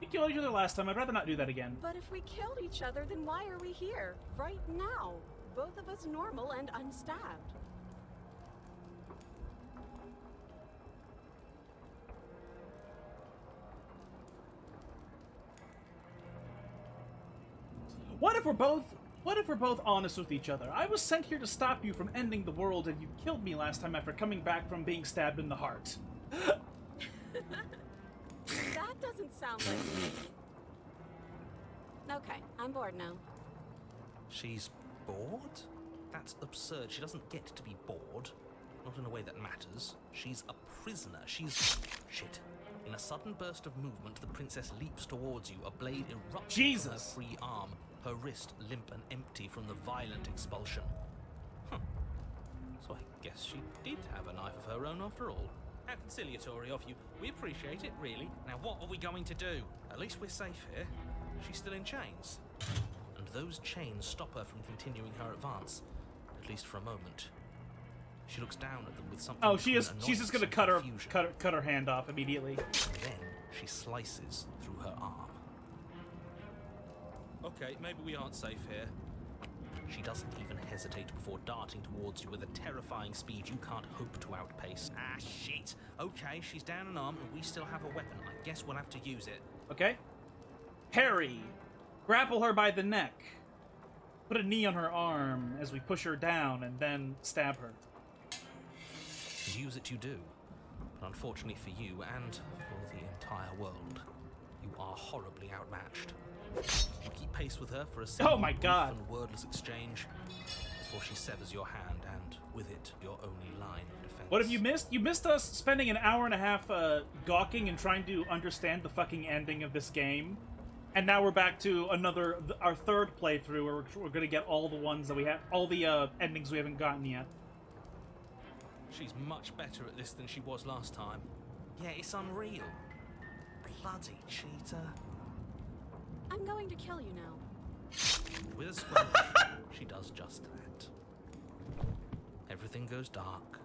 We killed each other last time. I'd rather not do that again. But if we killed each other, then why are we here? Right now. Both of us normal and unstabbed. What if we're both honest with each other? I was sent here to stop you from ending the world, and you killed me last time after coming back from being stabbed in the heart. That doesn't sound like me. Okay, I'm bored now. She's bored? That's absurd. She doesn't get to be bored. Not in a way that matters. She's a prisoner. She's... Shit. In a sudden burst of movement, the princess leaps towards you, a blade erupts from her free arm, her wrist limp and empty from the violent expulsion. Huh. So I guess she did have a knife of her own after all. How conciliatory of you. We appreciate it, really. Now what are we going to do? At least we're safe here. She's still in chains. And those chains stop her from continuing her advance. At least for a moment. She looks down at them with something. Oh, she's just gonna cut her hand off immediately. And then she slices through her arm. Okay, maybe we aren't safe here. She doesn't even hesitate before darting towards you with a terrifying speed you can't hope to outpace. Ah, shit. Okay, she's down an arm and we still have a weapon. I guess we'll have to use it. Okay. Parry. Grapple her by the neck. Put a knee on her arm as we push her down and then stab her. Use it you do. But unfortunately for you and for the entire world, you are horribly outmatched. You keep pace with her for a single my God. and wordless exchange before she severs your hand and, with it, your only line of defense. What have you missed? You missed us spending an hour and a half gawking and trying to understand the fucking ending of this game. And now we're back to our third playthrough where we're going to get all the ones that we have, all the endings we haven't gotten yet. She's much better at this than she was last time. Yeah, it's unreal. Bloody cheater. I'm going to kill you now. With a squelch, she does just that. Everything goes dark,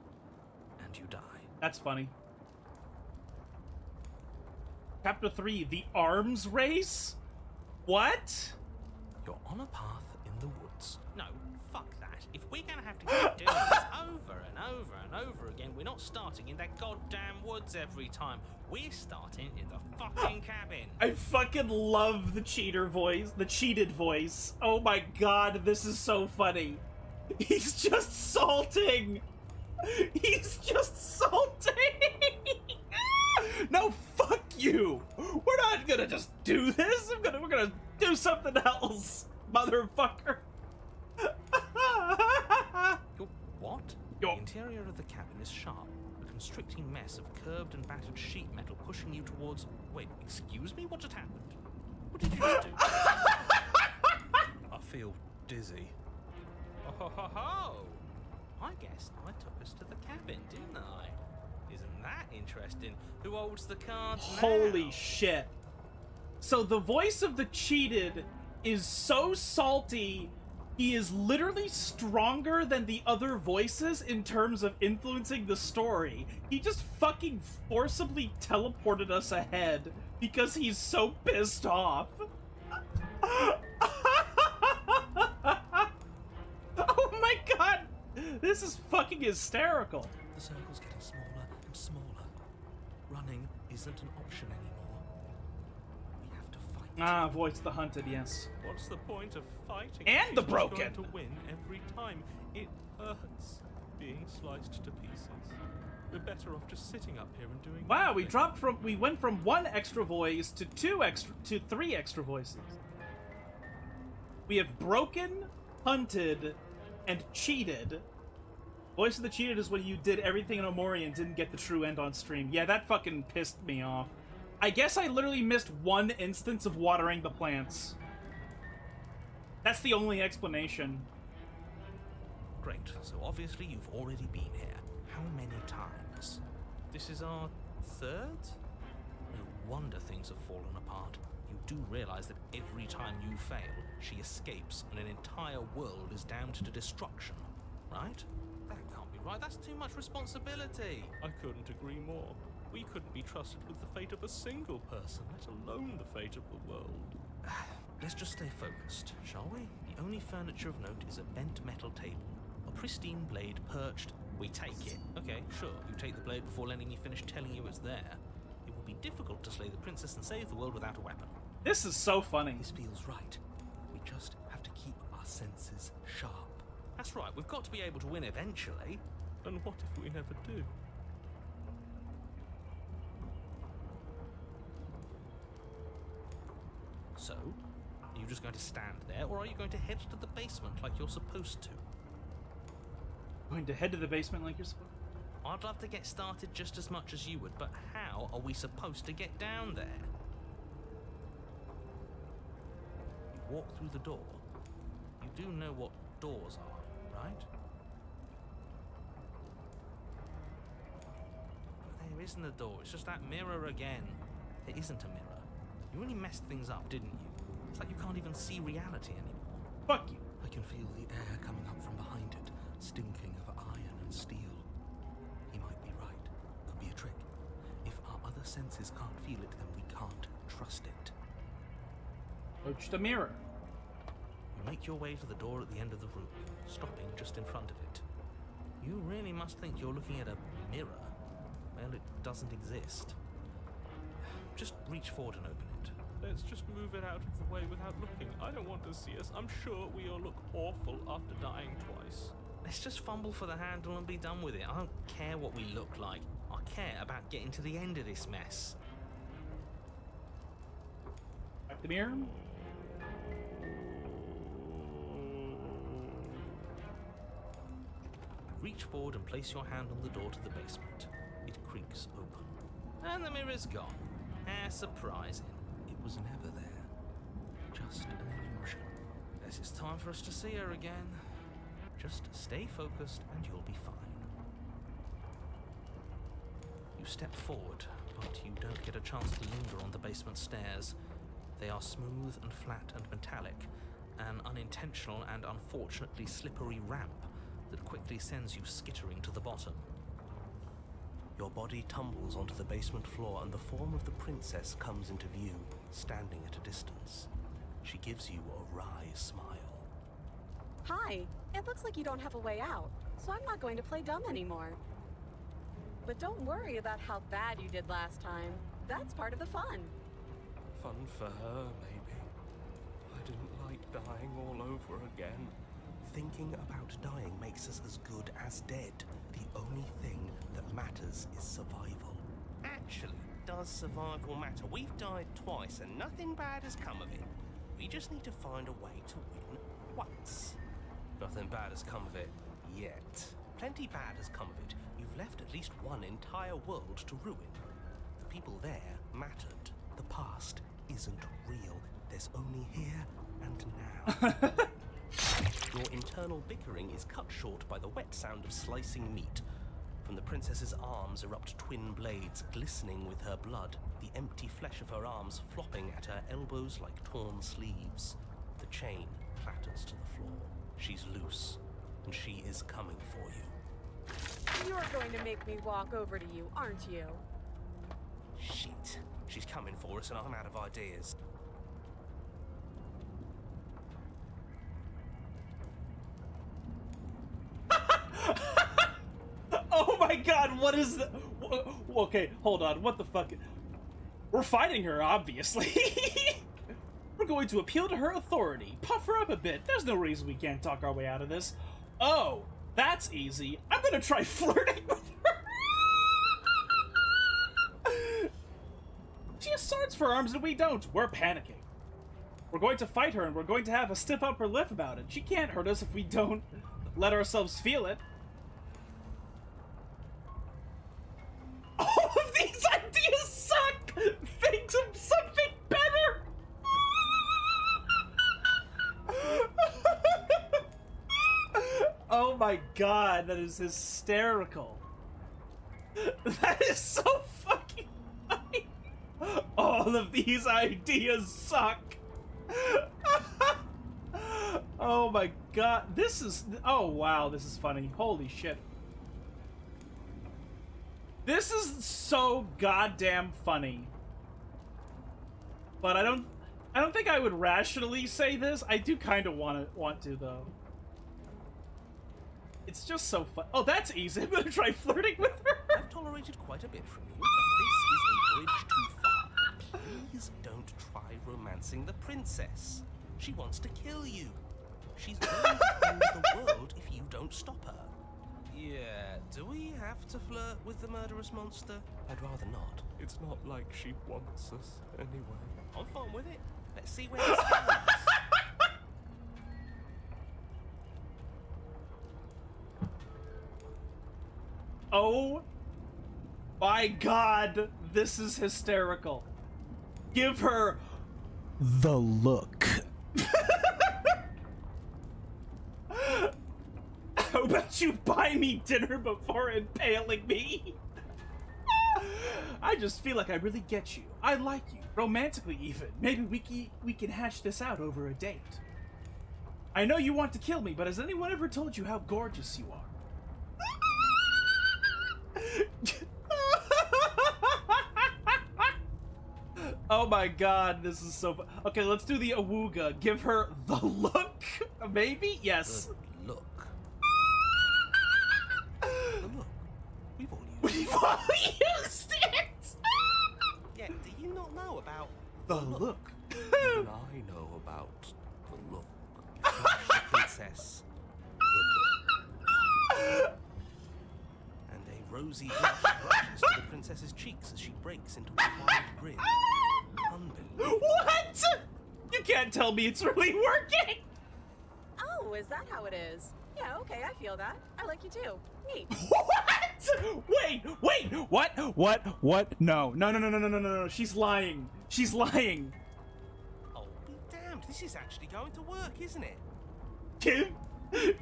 and you die. That's funny. Chapter 3, The Arms Race? What? You're on a path in the woods. No, fuck that. If we're gonna have to keep doing this over and over and over again, we're not starting in that goddamn woods every time. We're starting in the fucking cabin. I fucking love the cheater voice, the cheated voice. Oh my god, this is so funny. He's just salting. He's just salting. No, fuck you. We're not gonna just do this. We're gonna do something else, motherfucker. What? The interior of the cabin is sharp, a constricting mess of curved and battered sheet metal pushing you towards... Wait, excuse me? What just happened? What did you just do? I feel dizzy. Oh ho ho ho! I guess I took us to the cabin, didn't I? Isn't that interesting? Who holds the cards now? Holy shit. So the voice of the cheated is so salty, he is literally stronger than the other voices in terms of influencing the story. He just fucking forcibly teleported us ahead because he's so pissed off. Oh my god! This is fucking hysterical. The circle's getting smaller and smaller. Running isn't an option anymore. We have to fight. Ah, voice the hunted, yes. What's the point of fighting? And if the she's broken. Going to win every time. It hurts being sliced to pieces. We're better off just sitting up here and doing. Wow, nothing. we went from 1 extra voice to 3 extra voices. We have broken, hunted, and cheated. Voice of the cheated is when you did everything in Omori and didn't get the true end on stream. Yeah, that fucking pissed me off. I guess I literally missed 1 instance of watering the plants. That's the only explanation. Great, so obviously you've already been here. How many times? This is our 3rd? No wonder things have fallen apart. You do realize that every time you fail, she escapes and an entire world is damned to destruction, right? That can't be right, that's too much responsibility. I couldn't agree more. We couldn't be trusted with the fate of a single person, let alone the fate of the world. Let's just stay focused, shall we? The only furniture of note is a bent metal table. A pristine blade perched. We take it. Okay, sure, you take the blade before letting me finish telling you it's there. It will be difficult to slay the princess and save the world without a weapon. This is so funny. This feels right. We just have to keep our senses sharp. That's right, we've got to be able to win eventually. And what if we never do? So, are you just going to stand there, or are you going to head to the basement like you're supposed to? Going to head to the basement like you're supposed to? I'd love to get started just as much as you would, but how are we supposed to get down there? You walk through the door. You do know what doors are, right? But there isn't a door, it's just that mirror again. There isn't a mirror. You really messed things up, didn't you? It's like you can't even see reality anymore. Fuck you. I can feel the air coming up from behind it, stinking of iron and steel. He might be right. Could be a trick. If our other senses can't feel it, then we can't trust it. Approach the mirror. You make your way to the door at the end of the room, stopping just in front of it. You really must think you're looking at a mirror. Well, it doesn't exist. Just reach forward and open it. Let's just move it out of the way without looking. I don't want to see us. I'm sure we all look awful after dying twice. Let's just fumble for the handle and be done with it. I don't care what we look like. I care about getting to the end of this mess. Back the mirror. Reach forward and place your hand on the door to the basement. It creaks open. And the mirror's gone. How surprising. It was never there. Just an illusion. Guess it's time for us to see her again. Just stay focused and you'll be fine. You step forward, but you don't get a chance to linger on the basement stairs. They are smooth and flat and metallic, an unintentional and unfortunately slippery ramp that quickly sends you skittering to the bottom. Your body tumbles onto the basement floor and the form of the princess comes into view, standing at a distance. She gives you a wry smile. Hi, it looks like you don't have a way out, so I'm not going to play dumb anymore. But don't worry about how bad you did last time. That's part of the fun. Fun for her, maybe. I didn't like dying all over again. Thinking about dying makes us as good as dead. The only thing that matters is survival. Actually, does survival matter? We've died twice and nothing bad has come of it. We just need to find a way to win once. Nothing bad has come of it yet. Plenty bad has come of it. You've left at least one entire world to ruin. The people there mattered. The past isn't real. There's only here and now. Your internal bickering is cut short by the wet sound of slicing meat. From the princess's arms erupt twin blades, glistening with her blood, the empty flesh of her arms flopping at her elbows like torn sleeves. The chain clatters to the floor. She's loose, and she is coming for you. You're going to make me walk over to you, aren't you? Shit. She's coming for us and I'm out of ideas. Oh my god, what is the... Okay, hold on, what the fuck? We're fighting her, obviously. We're going to appeal to her authority, puff her up a bit. There's no reason we can't talk our way out of this. Oh, that's easy. I'm gonna try flirting with her. She has swords for arms and we don't. We're panicking. We're going to fight her and we're going to have a stiff upper lip about it. She can't hurt us if we don't let ourselves feel it. All of these ideas suck! Think of something better! Oh my god, that is hysterical. That is so fucking funny. All of these ideas suck. Oh my god, this is... Oh wow, this is funny. Holy shit. This is so goddamn funny. But I don't think I would rationally say this. I do kind of want to though. It's just so fun. Oh, that's easy. I'm gonna try flirting with her. I've tolerated quite a bit from you, but this is a bridge too far. Please don't try romancing the princess. She wants to kill you. She's going to end the world if you don't stop her. Yeah, do we have to flirt with the murderous monster? I'd rather not. It's not like she wants us anyway. I'm fine with it. Let's see where this goes. Oh my god, this is hysterical. Give her the look. How about you buy me dinner before impaling me? I just feel like I really get you. I like you, romantically even. Maybe we can hash this out over a date. I know you want to kill me, but has anyone ever told you how gorgeous you are? Oh my god, this is so fun. Okay, let's do the awooga. Give her the look, maybe? Yes. The look. The look. We've all used We've all used it! Yeah, do you not know about The look. Even I know about the look. Flash the princess? The look. And a rosy blush rushes to the princess's cheeks as she breaks into a wide grin. Unbelievable. What? You can't tell me it's really working! Oh, is that how it is? Yeah, okay, I feel that. I like you too. Neat. What? Wait, what? No. She's lying. She's lying. Oh, be damned. This is actually going to work, isn't it?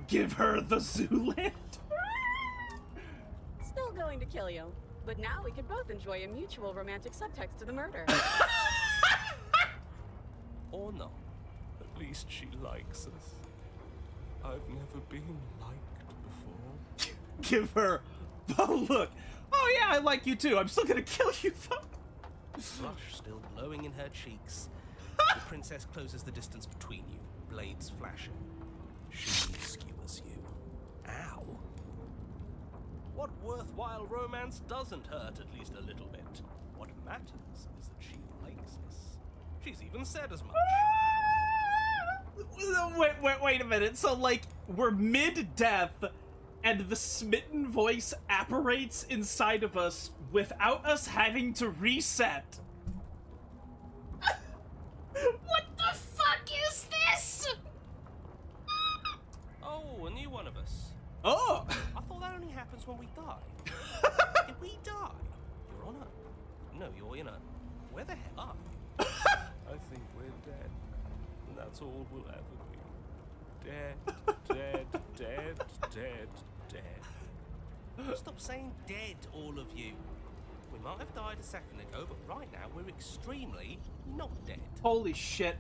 Give her the Zoolander. Still going to kill you. But now we can both enjoy a mutual romantic subtext to the murder. Or not. At least she likes us. I've never been liked before. Give her the look. Oh yeah, I like you too. I'm still gonna kill you though. Blush still glowing in her cheeks. The princess closes the distance between you, blades flashing. She skewers you. Ow. What worthwhile romance doesn't hurt at least a little bit? What matters is that she likes us. She's even said as much. Wait a minute. So like we're mid-death and the smitten voice apparates inside of us without us having to reset. What the fuck is this? Oh, a new one of us. Oh! I thought that only happens when we die. Did we die? You're on a... No, you're in a... Where the hell are you? I think we're dead. And that's all we'll ever be. dead, dead, dead, dead, dead. Stop saying dead, all of you. We might have died a second ago, but right now we're extremely not dead. Holy shit.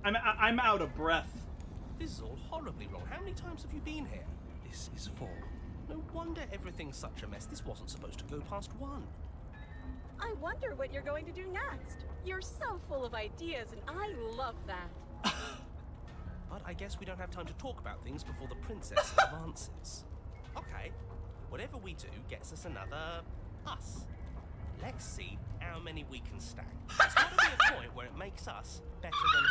I'm out of breath. This is all horribly wrong. How many times have you been here? This is 4. No wonder everything's such a mess. This wasn't supposed to go past 1. I wonder what you're going to do next. You're so full of ideas, and I love that. But I guess we don't have time to talk about things before the princess advances. Okay, whatever we do gets us another us. Let's see how many we can stack. There's got to be a point where it makes us better than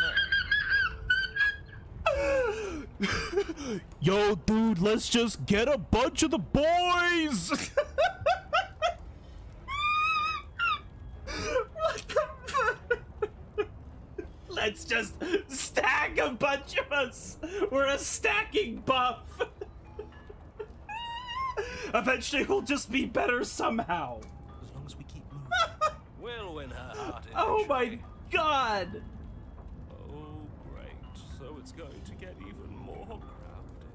her. Yo, dude, let's just get a bunch of the boys! Let's just stack a bunch of us! We're a stacking buff! Eventually we'll just be better somehow. As long as we keep moving. We'll win her heart eventually. Oh my god! Oh, great. So it's going to get even more crowded.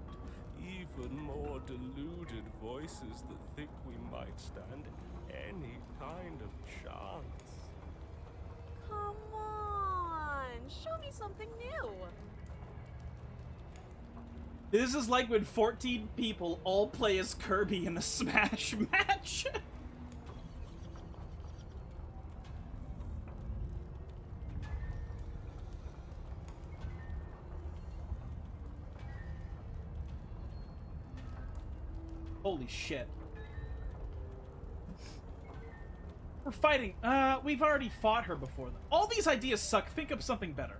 Even more deluded voices that think we might stand any kind of chance. Come on, show me something new. This is like when 14 people all play as Kirby in a Smash match. Holy shit. We're fighting. We've already fought her before. All these ideas suck. Think of something better.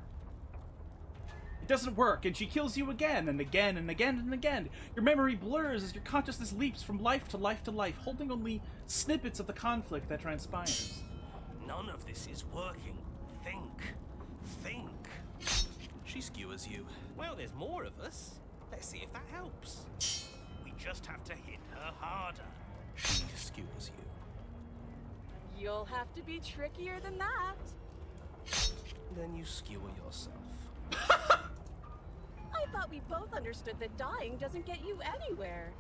It doesn't work, and she kills you again and again and again and again. Your memory blurs as your consciousness leaps from life to life to life, holding only snippets of the conflict that transpires. None of this is working. Think. Think. She skewers you. Well, there's more of us. Let's see if that helps. We just have to hit her harder. She skewers you. You'll have to be trickier than that. Then you skewer yourself. I thought we both understood that dying doesn't get you anywhere.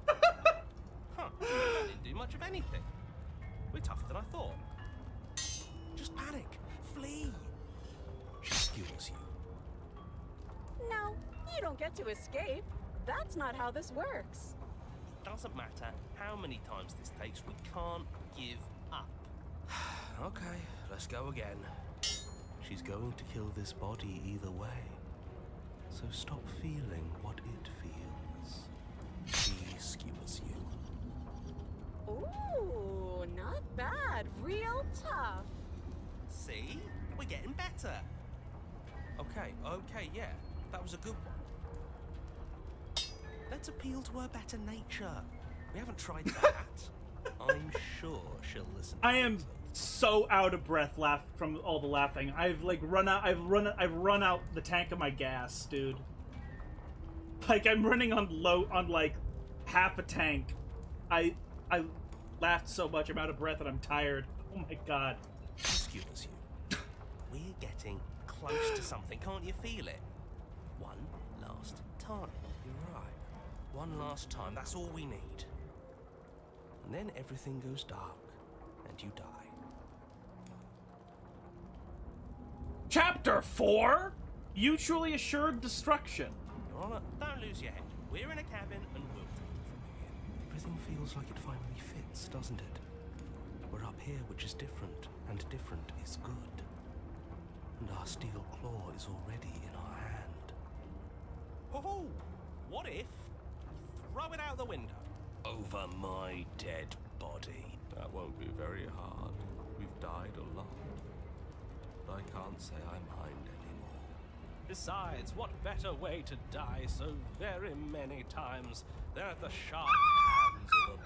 Huh. That didn't do much of anything. We're tougher than I thought. Just panic. Flee. She skewers you. No, you don't get to escape. That's not how this works. It doesn't matter how many times this takes. We can't give up. Okay, let's go again. She's going to kill this body either way. So stop feeling what it feels. She skewers you. Ooh, not bad. Real tough. See? We're getting better. Okay, yeah. That was a good one. Let's appeal to her better nature. We haven't tried that. I'm sure she'll listen to I am reason. so out of breath from all the laughing. I've run out the tank of my gas, dude. Like I'm running on like half a tank. I laughed so much I'm out of breath and I'm tired. Oh my god. She skewers you. We're getting close to something. Can't you feel it? One last time. You're right. One last time, that's all we need. And then everything goes dark, and you die. Chapter 4? Mutually assured destruction. Don't lose your head. We're in a cabin and we'll take it from here. Everything feels like it finally fits, doesn't it? We're up here, which is different, and different is good. And our steel claw is already in our hand. Oh, what if? Throw it out the window. Over my dead body. That won't be very hard. We've died a lot. But I can't say I mind anymore. Besides, what better way to die so very many times than at the sharp hands of a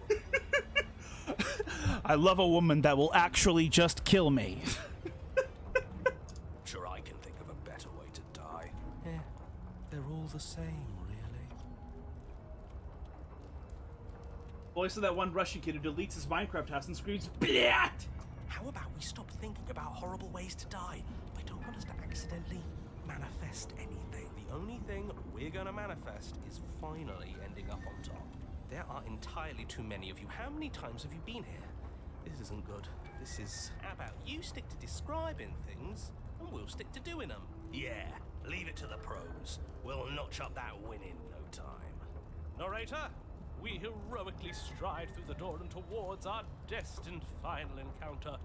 beautiful woman? I love a woman that will actually just kill me. Sure, I can think of a better way to die. Yeah, they're all the same, really. Voice of that one Russian kid who deletes his Minecraft house and screams, BLAT! How about we stop thinking about horrible ways to die? I don't want us to accidentally manifest anything. The only thing we're gonna manifest is finally ending up on top. There are entirely too many of you. How many times have you been here? This isn't good. This is... How about you stick to describing things, and we'll stick to doing them? Yeah, leave it to the pros. We'll notch up that win in no time. Narrator, we heroically stride through the door and towards our destined final encounter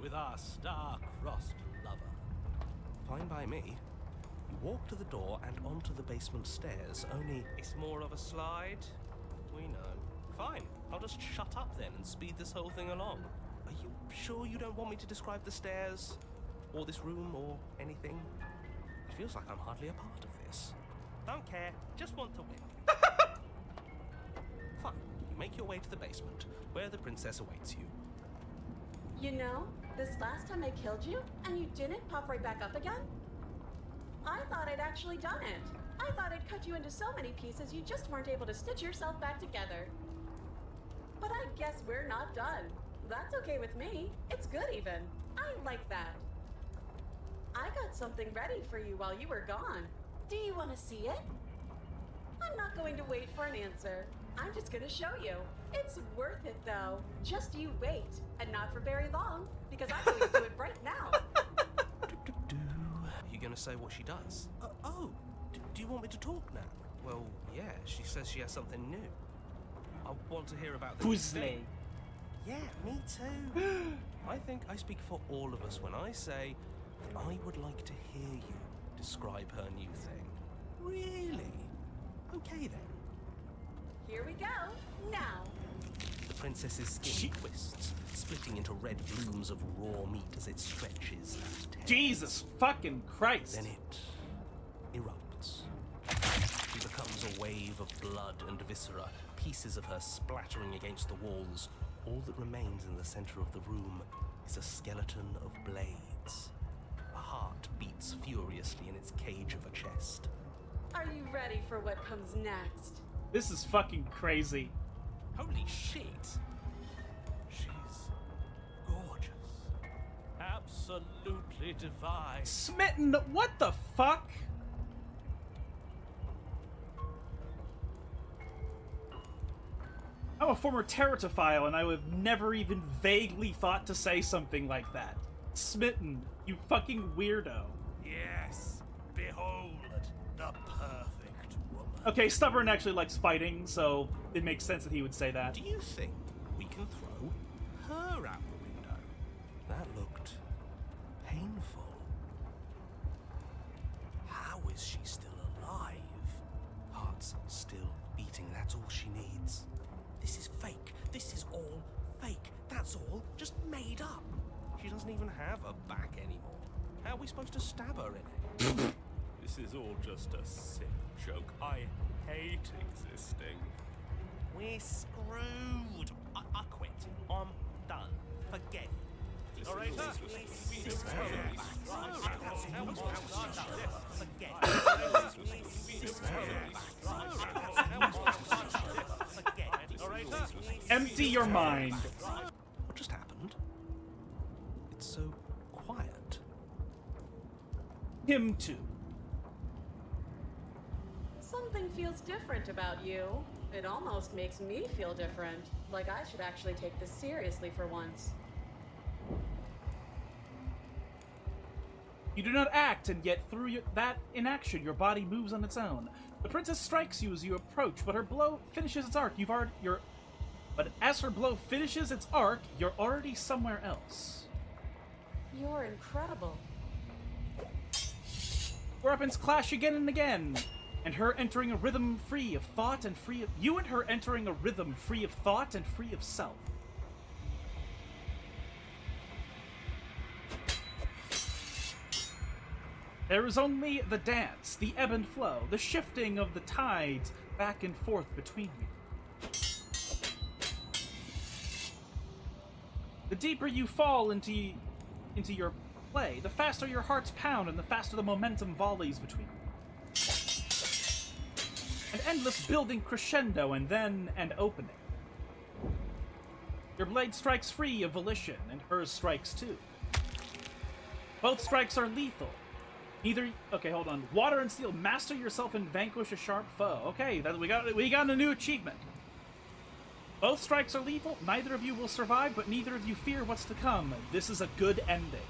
with our star-crossed lover. Fine by me. You walk to the door and onto the basement stairs, only it's more of a slide. We know. Fine, I'll just shut up then and speed this whole thing along. Are you sure you don't want me to describe the stairs? Or this room, or anything? It feels like I'm hardly a part of this. Don't care, just want to win. Fine, you make your way to the basement, where the princess awaits you. You know, this last time I killed you, and you didn't pop right back up again? I thought I'd actually done it. I thought I'd cut you into so many pieces you just weren't able to stitch yourself back together. But I guess we're not done. That's okay with me. It's good even. I like that. I got something ready for you while you were gone. Do you want to see it? I'm not going to wait for an answer. I'm just going to show you. It's worth it though. Just you wait. And not for very long, because I'm going to do it right now. Are you going to say what she does? Do you want me to talk now? Well, yeah, she says she has something new. I want to hear about the new thing. Yeah, me too. I think I speak for all of us when I say that I would like to hear you describe her new thing. Really? Okay then. Here we go. Now. The princess's skin twists, splitting into red blooms of raw meat as it stretches and tears. Jesus fucking Christ. Then it erupts. She becomes a wave of blood and viscera, pieces of her splattering against the walls. All that remains in the center of the room is a skeleton of blades. A heart beats furiously in its cage of a chest. Are you ready for what comes next? This is fucking crazy. Holy shit! She's gorgeous. Absolutely divine. Smitten, what the fuck? I'm a former terratophile, and I would have never even vaguely thought to say something like that. Smitten, you fucking weirdo. Yes, behold the perfect woman. Okay, Stubborn actually likes fighting, so it makes sense that he would say that. Do you think we can throw her out the window? That looked painful. How is she still alive? Heart's still beating, that's all she needs. This is fake. This is all fake. That's all just made up. She doesn't even have a back anymore. How are we supposed to stab her in it? This is all just a sick joke. I hate existing. We're screwed. I quit. I'm done. Forget. Narrator? Empty your mind. What just happened? It's so quiet. Him too. Something feels different about you. It almost makes me feel different. Like I should actually take this seriously for once. You do not act, and yet through that inaction, your body moves on its own. The princess strikes you as you approach, but her blow finishes its arc. But as her blow finishes its arc, you're already somewhere else. You're incredible. Weapons clash again and again, and her entering a rhythm free of thought and free of you, and her entering a rhythm free of thought and free of self. There is only the dance, the ebb and flow, the shifting of the tides back and forth between you. The deeper you fall into your play, the faster your hearts pound and the faster the momentum volleys between you. An endless building crescendo and then an opening. Your blade strikes free of volition, and hers strikes too. Both strikes are lethal. Neither. Okay, hold on. Water and steel. Master yourself and vanquish a sharp foe. Okay, that we got a new achievement. Both strikes are lethal. Neither of you will survive, but neither of you fear what's to come. This is a good ending.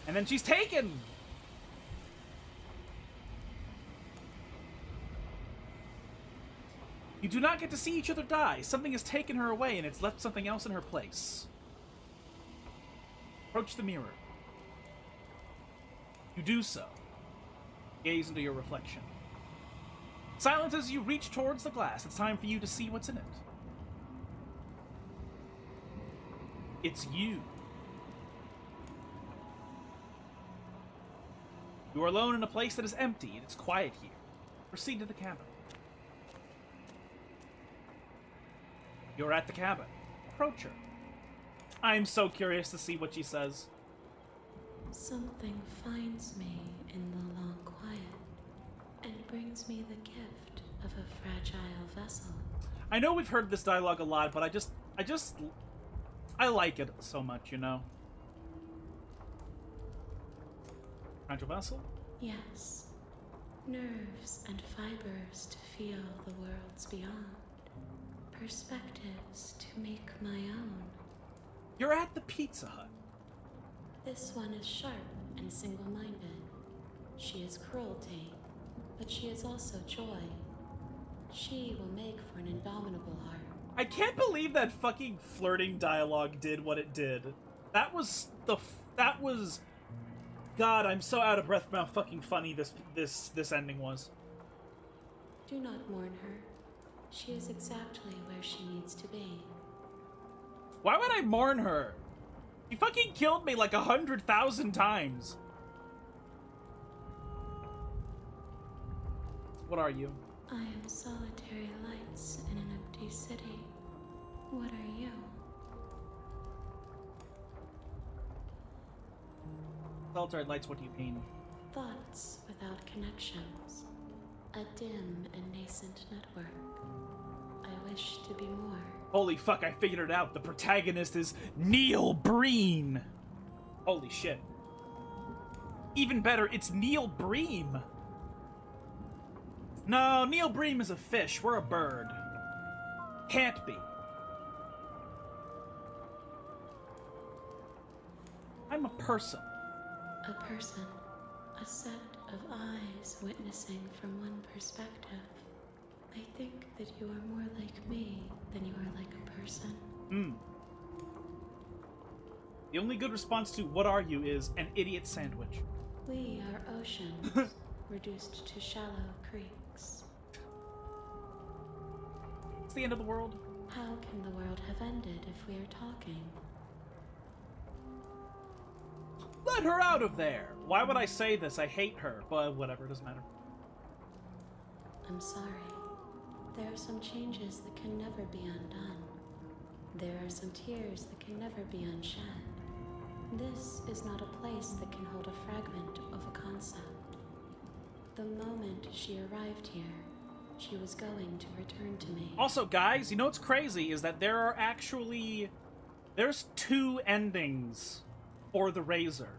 And then she's taken. You do not get to see each other die. Something has taken her away, and it's left something else in her place. Approach the mirror. You do so. Gaze into your reflection. Silent as you reach towards the glass, it's time for you to see what's in it. It's you. You are alone in a place that is empty, and it's quiet here. Proceed to the cabin. You're at the cabin. Approach her. I'm so curious to see what she says. Something finds me in the long quiet and brings me the gift of a fragile vessel. I know we've heard this dialogue a lot, but I like it so much, you know? Fragile vessel? Yes. Nerves and fibers to feel the worlds beyond. Perspectives to make my own. You're at the Pizza Hut. This one is sharp and single-minded. She is cruelty, but she is also joy. She will make for an indomitable heart. I can't believe that fucking flirting dialogue did what it did. That was God, I'm so out of breath from how fucking funny this ending was. Do not mourn her. She is exactly where she needs to be. Why would I mourn her? She fucking killed me like 100,000 times. What are you? I am solitary lights in an empty city. What are you? Solitary lights, what do you mean? Thoughts without connections. A dim and nascent network. I wish to be more. Holy fuck, I figured it out. The protagonist is Neil Breen. Holy shit. Even better, it's Neil Bream. No, Neil Bream is a fish. We're a bird. Can't be. I'm a person. A person. A set of eyes witnessing from one perspective. I think that you are more like me than you are like a person. The only good response to "what are you" is an idiot sandwich. We are oceans, reduced to shallow creeks. It's the end of the world. How can the world have ended if we are talking? Let her out of there! Why would I say this? I hate her, but whatever, it doesn't matter. I'm sorry. There are some changes that can never be undone. There are some tears that can never be unshed. This is not a place that can hold a fragment of a concept. The moment she arrived here, she was going to return to me. Also, guys, you know what's crazy is that there's 2 endings for the Razor.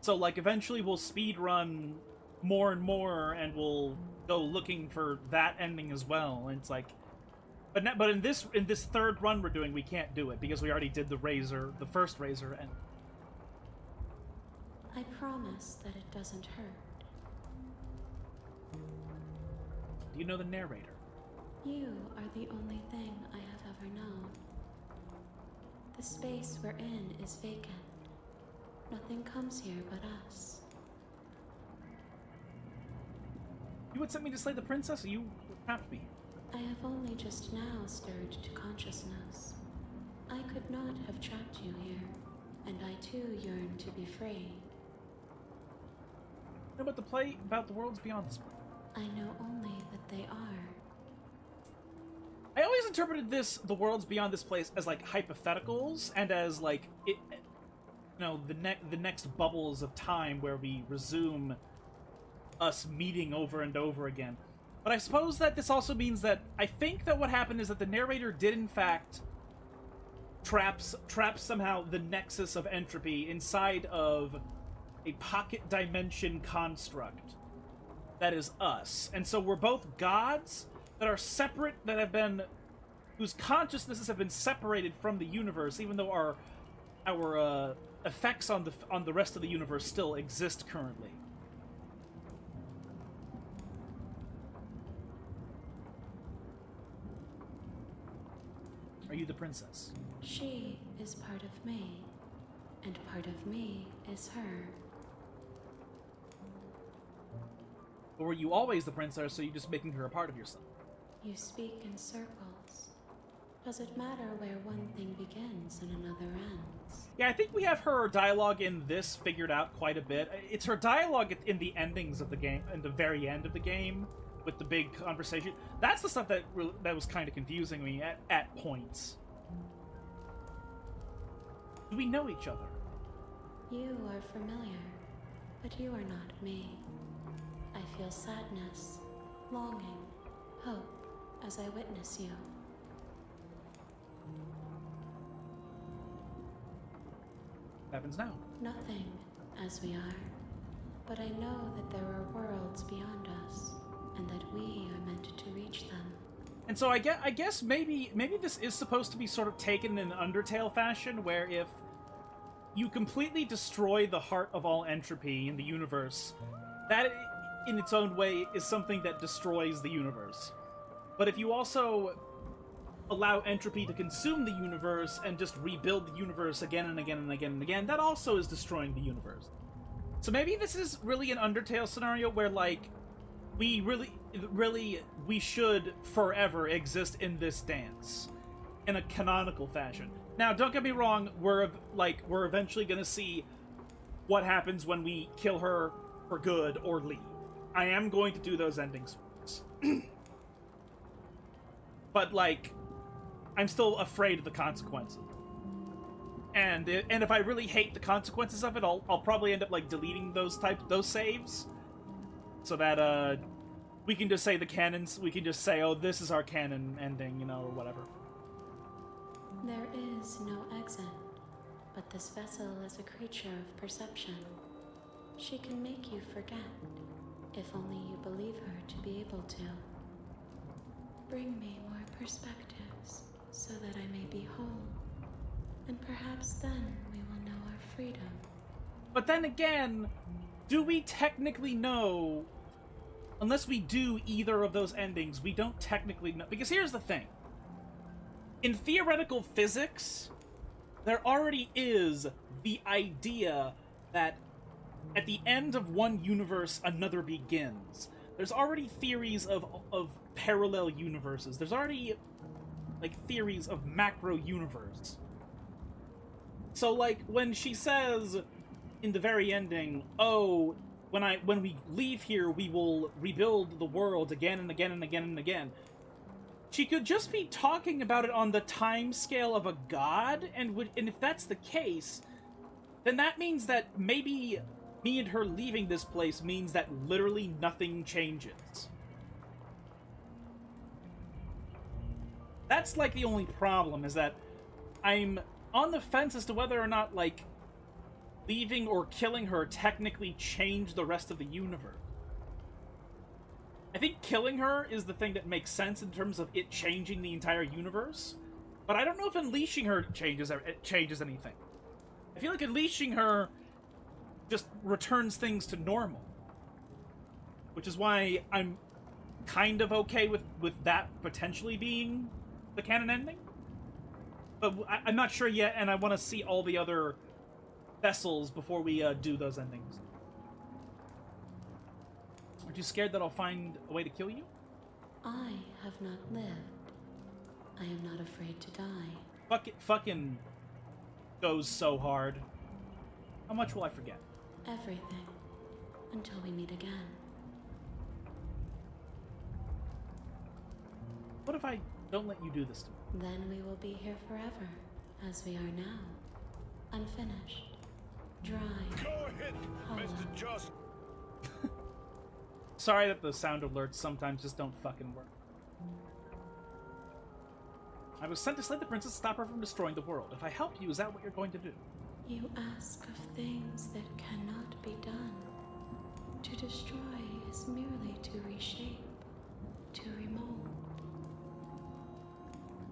So, like, eventually we'll speedrun more and more, and we'll go looking for that ending as well. And it's like, but in this third run we're doing, we can't do it because we already did the first Razor, and I promise that it doesn't hurt. do you know the narrator? You are the only thing I have ever known. The space we're in is vacant. Nothing comes here but us. You would send me to slay the princess, or you would trap me? I have only just now stirred to consciousness. I could not have trapped you here, and I too yearn to be free. You know about the worlds beyond this place? I know only that they are. I always interpreted the worlds beyond this place as like hypotheticals, and as like the next bubbles of time where we resume us meeting over and over again. But I suppose that this also means that I think that what happened is that the narrator did in fact traps somehow the nexus of entropy inside of a pocket dimension construct that is us. And so we're both gods that are separate, that have been, whose consciousnesses have been separated from the universe, even though our effects on the rest of the universe still exist currently. Are you the princess? She is part of me, and part of me is her. Or were you always the princess, so you're just making her a part of yourself? You speak in circles. Does it matter where one thing begins and another ends? Yeah, I think we have her dialogue in this figured out quite a bit. It's her dialogue in the endings of the game, in the very end of the game, with the big conversation. That's the stuff that was kind of confusing me at points. Do we know each other? You are familiar, but you are not me. I feel sadness, longing, hope as I witness you. What happens now? Nothing, as we are. But I know that there are worlds beyond us, and that we are meant to reach them. And so I guess maybe this is supposed to be sort of taken in an Undertale fashion, where if you completely destroy the heart of all entropy in the universe, that in its own way is something that destroys the universe. But if you also allow entropy to consume the universe and just rebuild the universe again and again and again and again, that also is destroying the universe. So maybe this is really an Undertale scenario where, like, we we should forever exist in this dance in a canonical fashion. Now, don't get me wrong, we're eventually gonna see what happens when we kill her for good or leave. I am going to do those endings for us. But, like, I'm still afraid of the consequences. And if I really hate the consequences of it, I'll probably end up, like, deleting those saves, so that we can just say we can just say, oh, this is our canon ending, you know, or whatever. There is no exit, but this vessel is a creature of perception. She can make you forget, if only you believe her to be able to. Bring me more perspectives, so that I may be whole. And perhaps then we will know our freedom. But then again, do we technically know? Unless we do either of those endings, we don't technically know. Because here's the thing. In theoretical physics, there already is the idea that at the end of one universe, another begins. There's already theories of parallel universes. There's already, like, theories of macro universe. So, like, when she says in the very ending, oh, when we leave here, we will rebuild the world again and again and again and again, she could just be talking about it on the time scale of a god, and if that's the case, then that means that maybe me and her leaving this place means that literally nothing changes. That's, like, the only problem, is that I'm on the fence as to whether or not, like, leaving or killing her technically change the rest of the universe. I think killing her is the thing that makes sense in terms of it changing the entire universe, but I don't know if unleashing her changes anything. I feel like unleashing her just returns things to normal, which is why I'm kind of okay with that potentially being the canon ending. But I'm not sure yet, and I want to see all the other vessels before we do those endings. Aren't you scared that I'll find a way to kill you? I have not lived. I am not afraid to die. Fucking goes so hard. How much will I forget? Everything. Until we meet again. What if I don't let you do this to me? Then we will be here forever, as we are now. Unfinished. Dry. Go ahead, hollow. Mr. Just. Sorry that the sound alerts sometimes just don't fucking work. I was sent to slay the princess, stop her from destroying the world. If I help you, is that what you're going to do? You ask of things that cannot be done. To destroy is merely to reshape, to remold.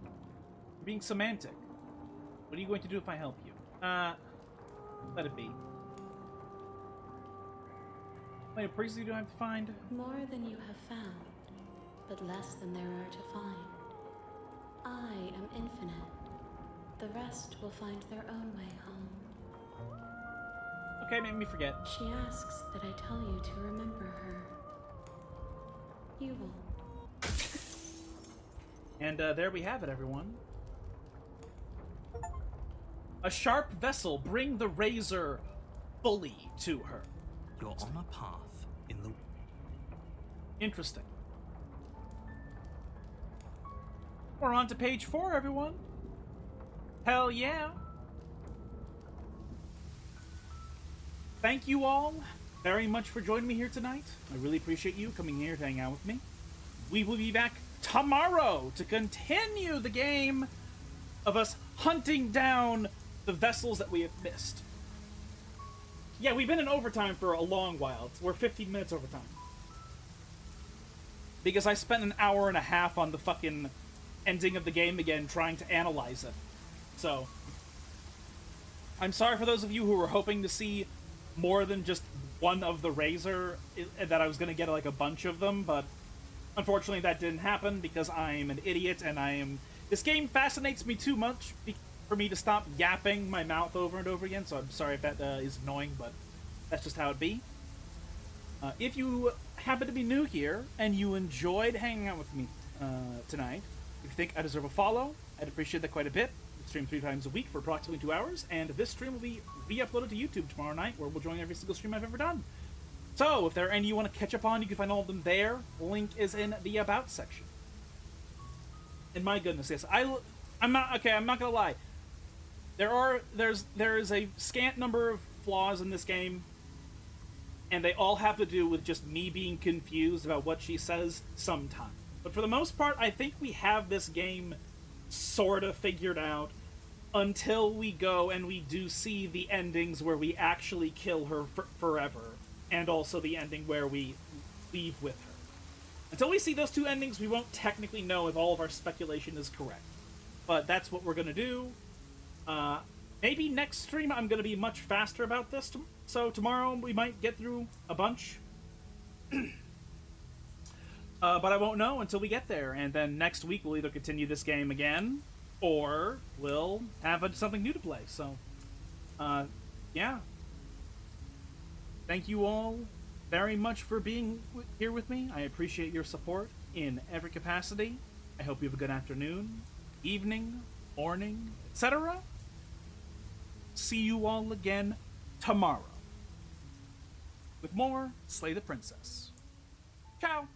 You're being semantic. What are you going to do if I help you? Let it be. Wait, a priest you don't have to find? More than you have found, but less than there are to find. I am infinite. The rest will find their own way home. Okay, made me forget. She asks that I tell you to remember her. You won't. And there we have it, everyone. A sharp vessel, bring the razor fully to her. You're on a path in the... Interesting. We're on to page 4, everyone. Hell yeah. Thank you all very much for joining me here tonight. I really appreciate you coming here to hang out with me. We will be back tomorrow to continue the game of us hunting down the vessels that we have missed. Yeah, we've been in overtime for a long while. We're 15 minutes overtime. Because I spent an hour and a half on the fucking ending of the game again trying to analyze it. So, I'm sorry for those of you who were hoping to see more than just one of the Razor, that I was going to get like a bunch of them, but unfortunately that didn't happen because I'm an idiot and I am... This game fascinates me too much for me to stop yapping my mouth over and over again, so I'm sorry if that is annoying, but that's just how it be. If you happen to be new here and you enjoyed hanging out with me tonight, if you think I deserve a follow, I'd appreciate that quite a bit. I stream 3 times a week for approximately 2 hours, and this stream will be re-uploaded to YouTube tomorrow night, where we'll join every single stream I've ever done. So, if there are any you want to catch up on, you can find all of them there. The link is in the About section. And my goodness, yes, I'm not gonna lie. There is a scant number of flaws in this game, and they all have to do with just me being confused about what she says sometimes. But for the most part, I think we have this game sort of figured out until we go and we do see the endings where we actually kill her forever, and also the ending where we leave with her. Until we see those 2 endings, we won't technically know if all of our speculation is correct. But that's what we're going to do. Maybe next stream I'm going to be much faster about this, so tomorrow we might get through a bunch. But I won't know until we get there, and then next week we'll either continue this game again, or we'll have something new to play, so, yeah. Thank you all very much for being here with me. I appreciate your support in every capacity. I hope you have a good afternoon, evening, morning, etc. See you all again tomorrow with more Slay the Princess. Ciao!